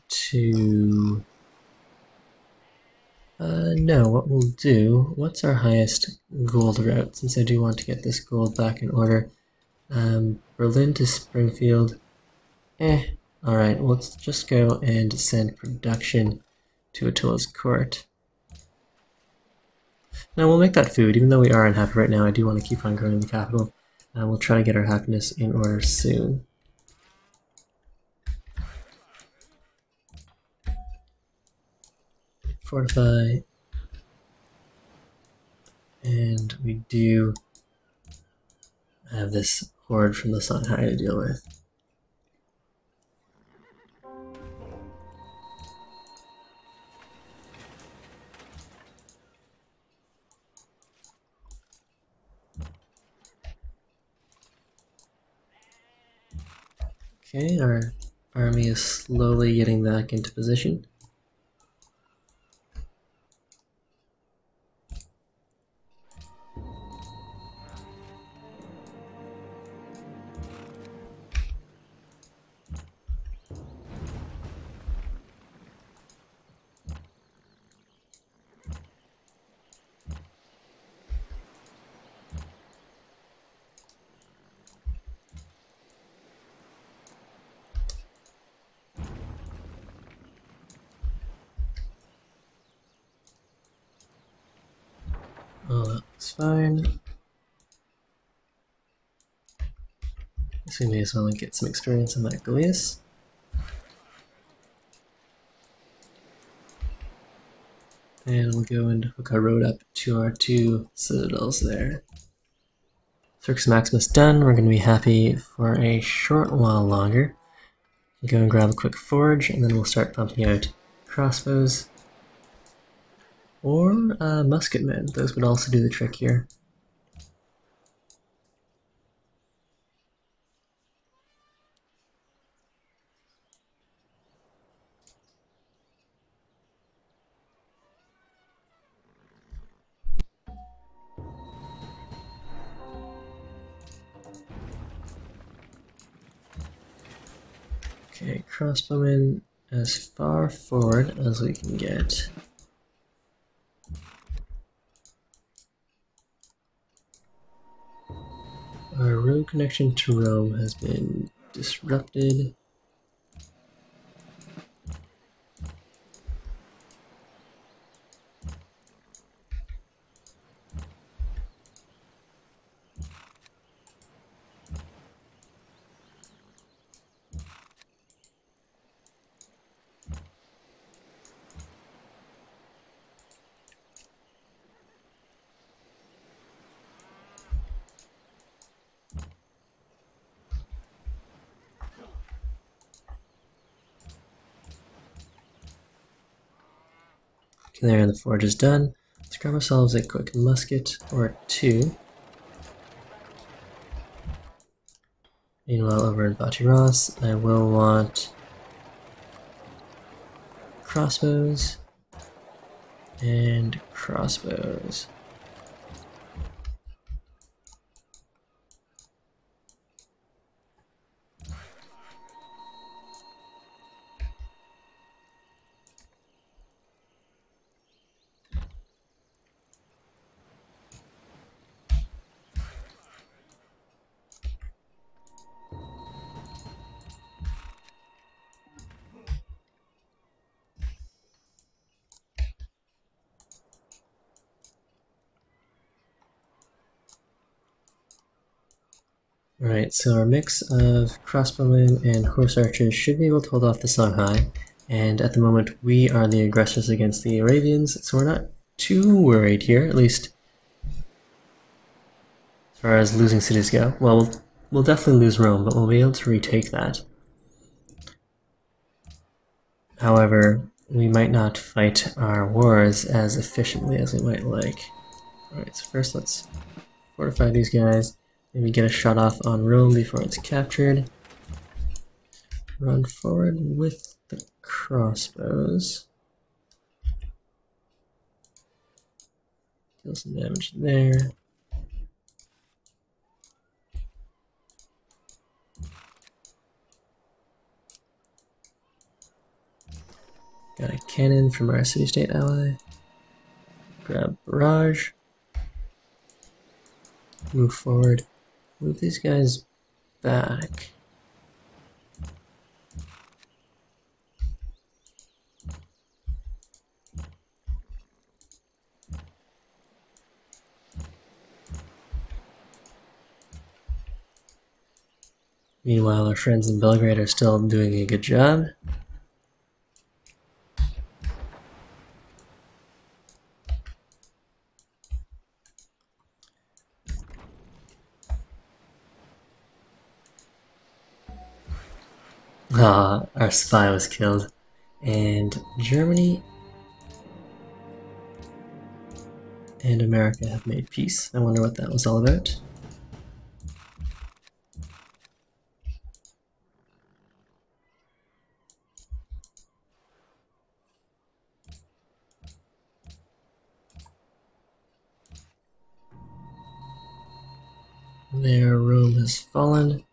to... no, what we'll do... What's our highest gold route? Since I do want to get this gold back in order. Berlin to Springfield. Alright, let's just go and send production to Attila's court. Now we'll make that food, even though we are unhappy right now. I do want to keep on growing the capital. We'll try to get our happiness in order soon. Fortify. And we do have this horde from the Songhai to deal with. Okay, our army is slowly getting back into position. Oh, that looks fine. So we may as well get some experience in that Galeas. And we'll go and hook our road up to our two citadels there. Circus Maximus done. We're going to be happy for a short while longer. We'll go and grab a quick forge, and then we'll start pumping out crossbows. Or musketmen. Those would also do the trick here. Okay, crossbowmen as far forward as we can get. Our road connection to Rome has been disrupted. Okay, there, the forge is done. Let's grab ourselves a quick musket or two. Meanwhile, over in Batiras, I will want crossbows and crossbows. Alright, so our mix of crossbowmen and horse archers should be able to hold off the Songhai, and at the moment we are the aggressors against the Arabians, so we're not too worried here, at least as far as losing cities go. Well, we'll definitely lose Rome, but we'll be able to retake that. However, we might not fight our wars as efficiently as we might like. Alright, so first let's fortify these guys. Maybe get a shot off on Rome before it's captured. Run forward with the crossbows. Deal some damage there. Got a cannon from our city-state ally. Grab barrage. Move forward. Move these guys back. Meanwhile, our friends in Belgrade are still doing a good job. Ah, our spy was killed. And Germany and America have made peace. I wonder what that was all about. There, Rome has fallen.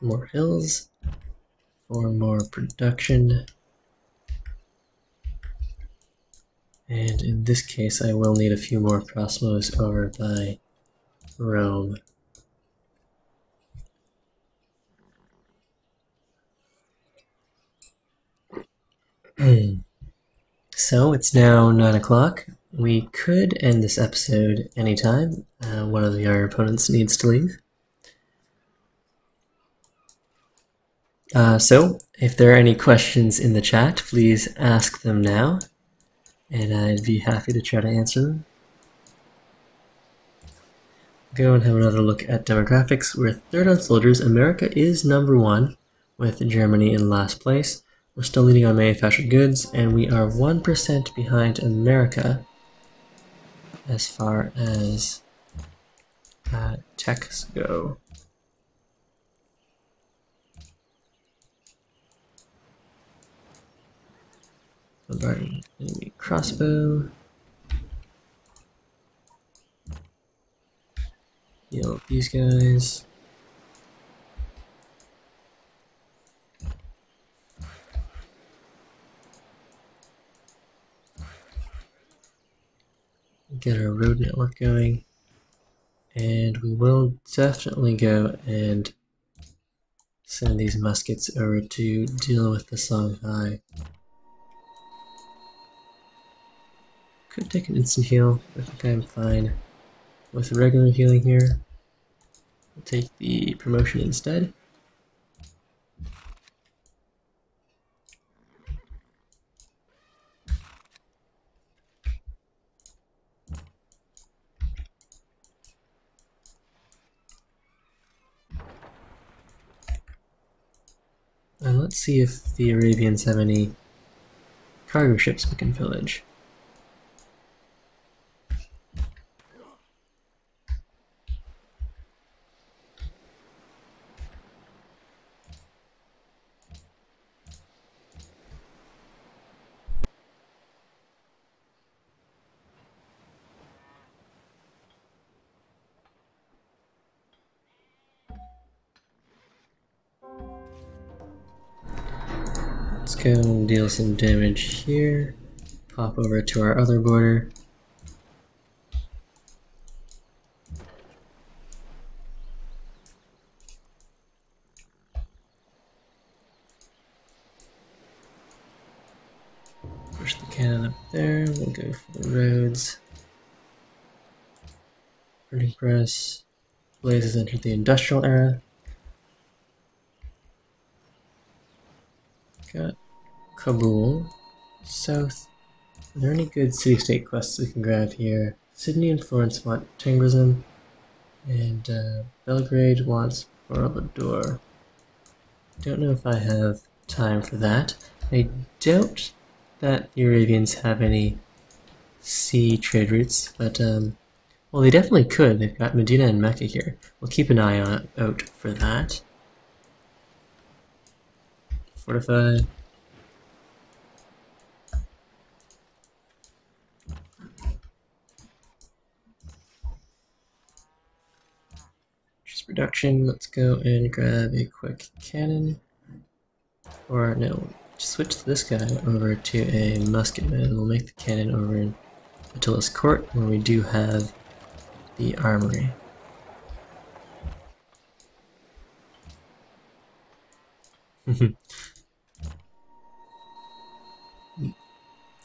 More hills for more production. And in this case, I will need a few more crossbows over by Rome. So it's now 9 o'clock. We could end this episode anytime. One of our opponents needs to leave. So if there are any questions in the chat, please ask them now, and I'd be happy to try to answer them. Go and have another look at demographics. We're third on soldiers. America is number 1, with Germany in last place. We're still leading on manufactured goods, and we are 1% behind America as far as techs go. Bombarding enemy crossbow. Heal up these guys. Get our road network going. And we will definitely go and send these muskets over to deal with the Songhai. Could take an instant heal, but I think I'm fine with regular healing here. We'll take the promotion instead. And let's see if the Arabians have any cargo ships we can pillage. Let's go and deal some damage here. Pop over to our other border. Push the cannon up there. We'll go for the roads. Printing press. Blaze has entered the industrial era. Got Kabul. South. Are there any good city-state quests we can grab here? Sydney and Florence want Tengrism, and Belgrade wants Borobudur. Don't know if I have time for that. I doubt that the Arabians have any sea trade routes, but well, they definitely could. They've got Medina and Mecca here. We'll keep an eye out for that. Fortify. Just production. Let's go and grab a quick cannon. Or no, switch this guy over to a musketman. We'll make the cannon over in Attila's court, where we do have the armory.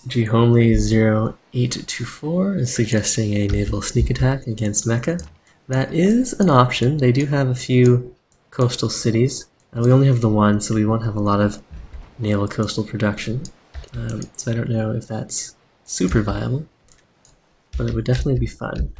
Homely0824 is suggesting a naval sneak attack against Mecca. That is an option. They do have a few coastal cities. We only have the one, so we won't have a lot of naval coastal production. So I don't know if that's super viable, but it would definitely be fun.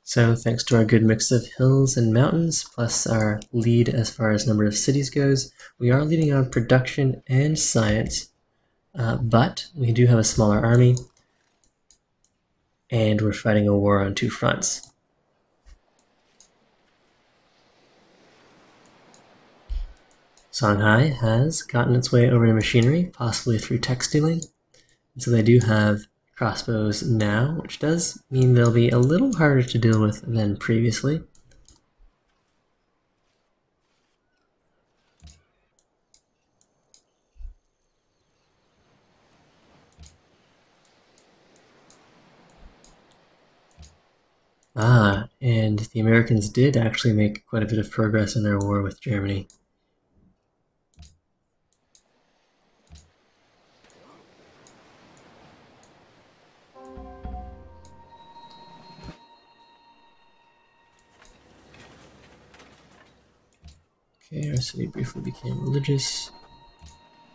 So thanks to our good mix of hills and mountains, plus our lead as far as number of cities goes, we are leading on production and science, but we do have a smaller army, and we're fighting a war on two fronts. Songhai has gotten its way over to machinery, possibly through tech stealing, and so they do have crossbows now, which does mean they'll be a little harder to deal with than previously. And the Americans did actually make quite a bit of progress in their war with Germany. Okay, our city briefly became religious.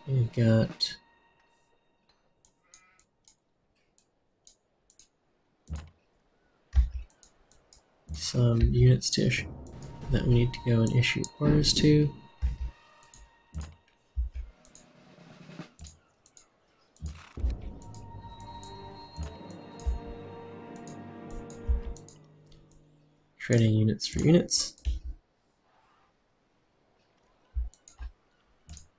We've got some units that we need to go and issue orders to. Trading units for units.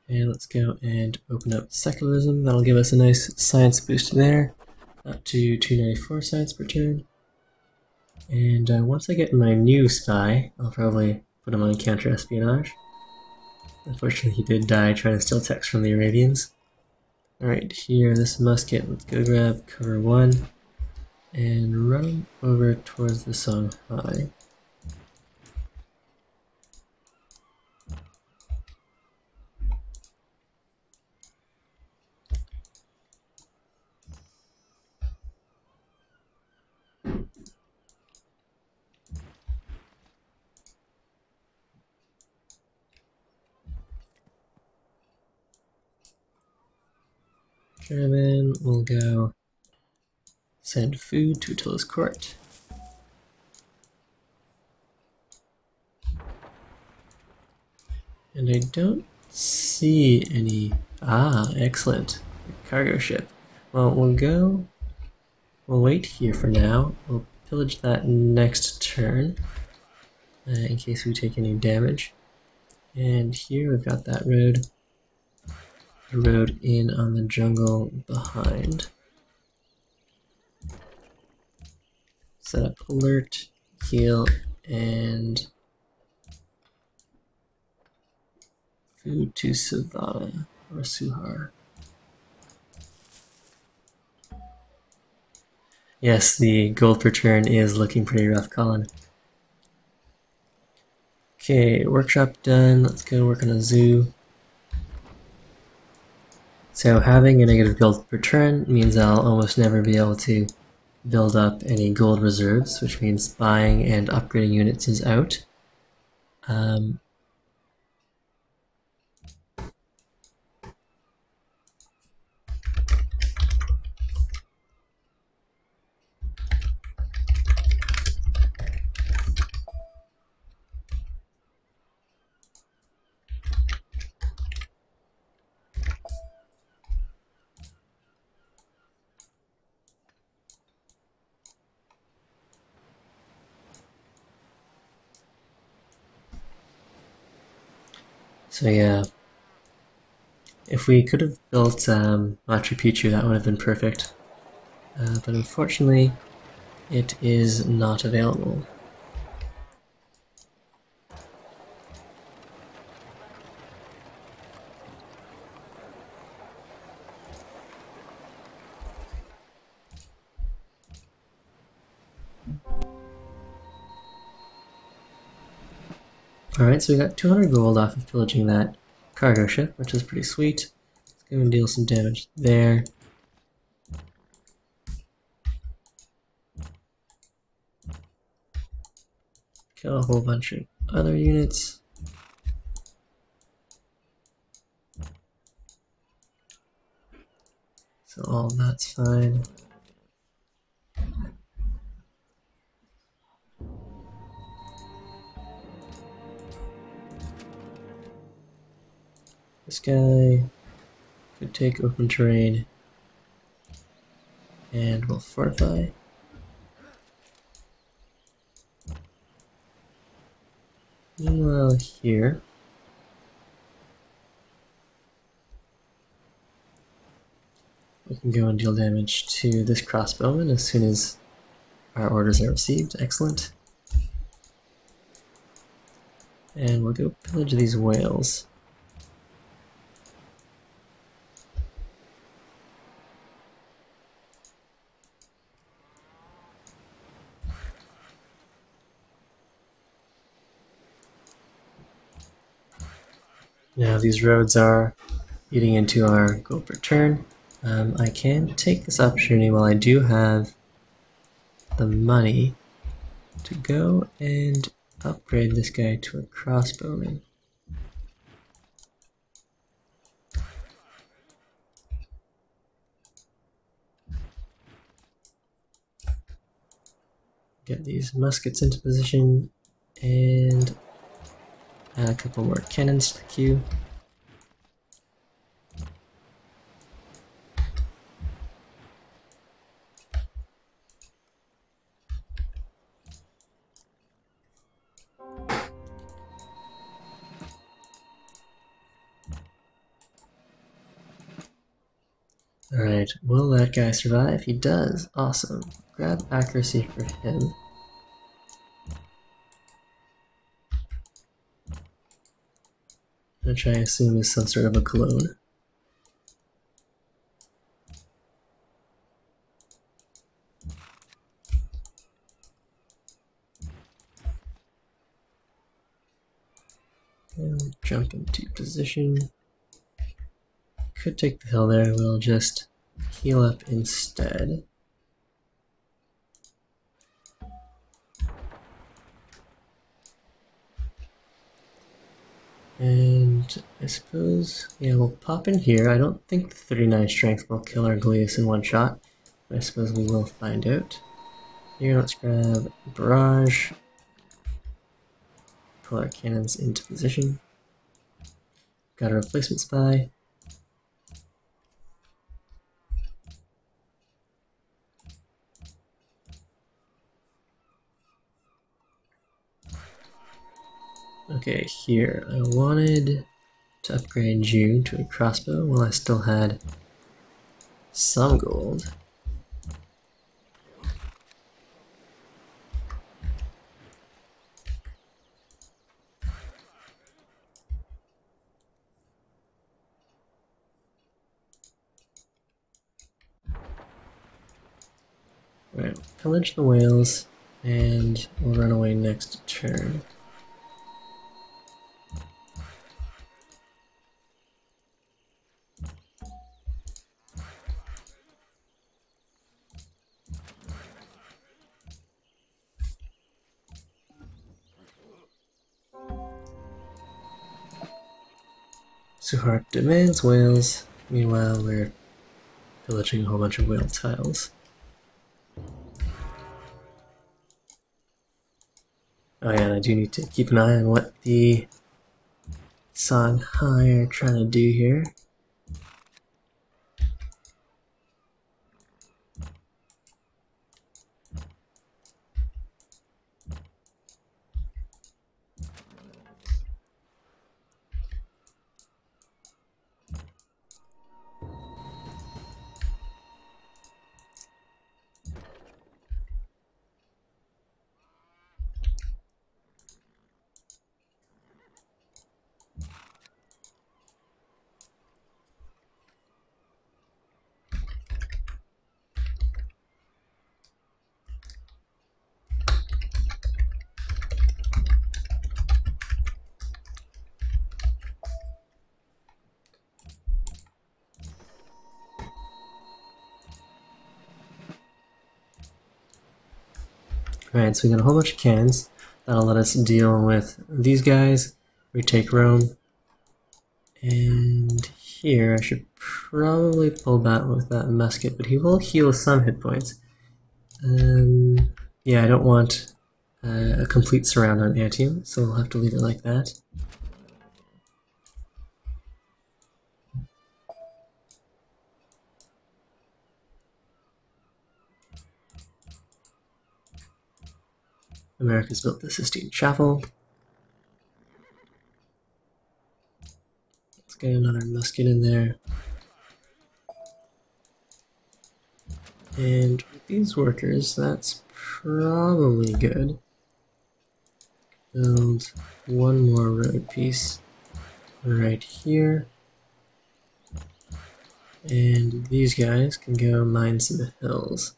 And let's go and open up secularism. That'll give us a nice science boost there, up to 294 science per turn. And once I get my new spy, I'll probably put him on counter-espionage. Unfortunately, he did die trying to steal text from the Arabians. Alright, here, this musket, let's go grab cover 1 and run him over towards the Songhai. And then we'll go send food to Attila's court. And I don't see any... Ah, excellent. Cargo ship. Well, we'll wait here for now. We'll pillage that next turn in case we take any damage. And here we've got that road. The road in on the jungle behind. Set up alert, heal, and food to Savannah or Suhar. Yes, the gold per turn is looking pretty rough, Colin. Okay, workshop done. Let's go work on a zoo. So having a negative gold per turn means I'll almost never be able to build up any gold reserves, which means buying and upgrading units is out. So yeah, if we could have built Machu Picchu, that would have been perfect. But unfortunately, it is not available. Alright, so we got 200 gold off of pillaging that cargo ship, which is pretty sweet. Let's go and deal some damage there. Kill a whole bunch of other units. So all that's fine. This guy could take open terrain and we'll fortify. Meanwhile here, we can go and deal damage to this crossbowman as soon as our orders are received. Excellent. And we'll go pillage these whales. Now these roads are eating into our gold per turn. I can take this opportunity while I do have the money to go and upgrade this guy to a crossbowman. Get these muskets into position and add a couple more cannons to the queue. Alright, will that guy survive? He does. Awesome. Grab accuracy for him. Which I assume is some sort of a clone. And jump into position. Could take the hill there, we'll just heal up instead. And I suppose, yeah, we'll pop in here. I don't think the 39 strength will kill our Argolius in one shot, but I suppose we will find out. Here, let's grab Barrage. Pull our cannons into position. Got a replacement spy. Okay, here, I wanted to upgrade you to a crossbow while I still had some gold. Right, pillage the whales, and we'll run away next turn. Suhart demands whales, meanwhile we're pillaging a whole bunch of whale tiles. Oh yeah, and I do need to keep an eye on what the Songhai are trying to do here. Alright, so we got a whole bunch of cannons. That'll let us deal with these guys, retake Rome. And here I should probably pull back with that musket, but he will heal some hit points. Yeah, I don't want a complete surround on Antium, so we'll have to leave it like that. America's built the Sistine Chapel. Let's get another musket in there. And with these workers, that's probably good. Build one more road piece right here. And these guys can go mine some hills.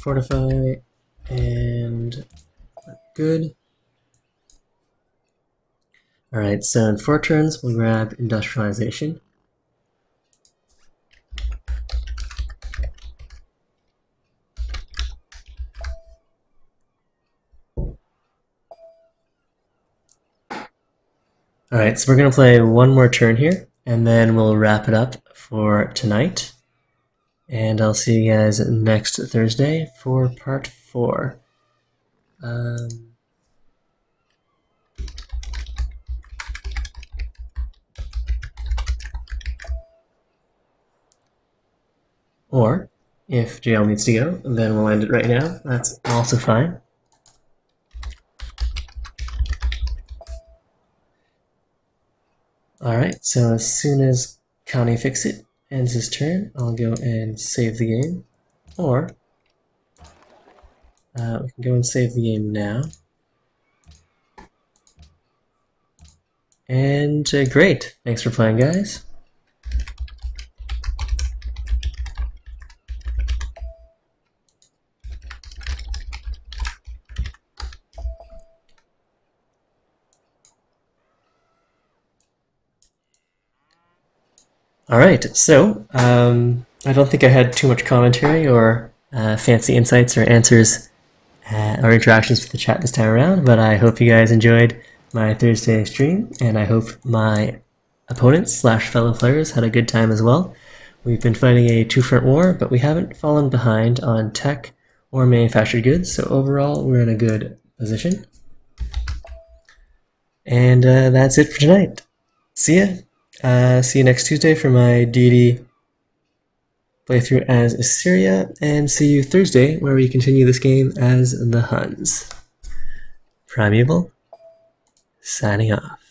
Fortify, and good. Alright, so in 4 turns, we'll grab industrialization. Alright, so we're going to play one more turn here, and then we'll wrap it up for tonight. And I'll see you guys next Thursday for part 4. Or, if JL needs to go, then we'll end it right now. That's also fine. Alright, so as soon as Connie Fix-It ends his turn, I'll go and save the game. Or, we can go and save the game now. And great, thanks for playing, guys. Alright, so I don't think I had too much commentary or fancy insights or answers or interactions with the chat this time around, but I hope you guys enjoyed my Thursday stream, and I hope my opponents / fellow players had a good time as well. We've been fighting a two-front war, but we haven't fallen behind on tech or manufactured goods, so overall we're in a good position. And that's it for tonight. See ya! See you next Tuesday for my deity playthrough as Assyria, and see you Thursday where we continue this game as the Huns. Primeval, signing off.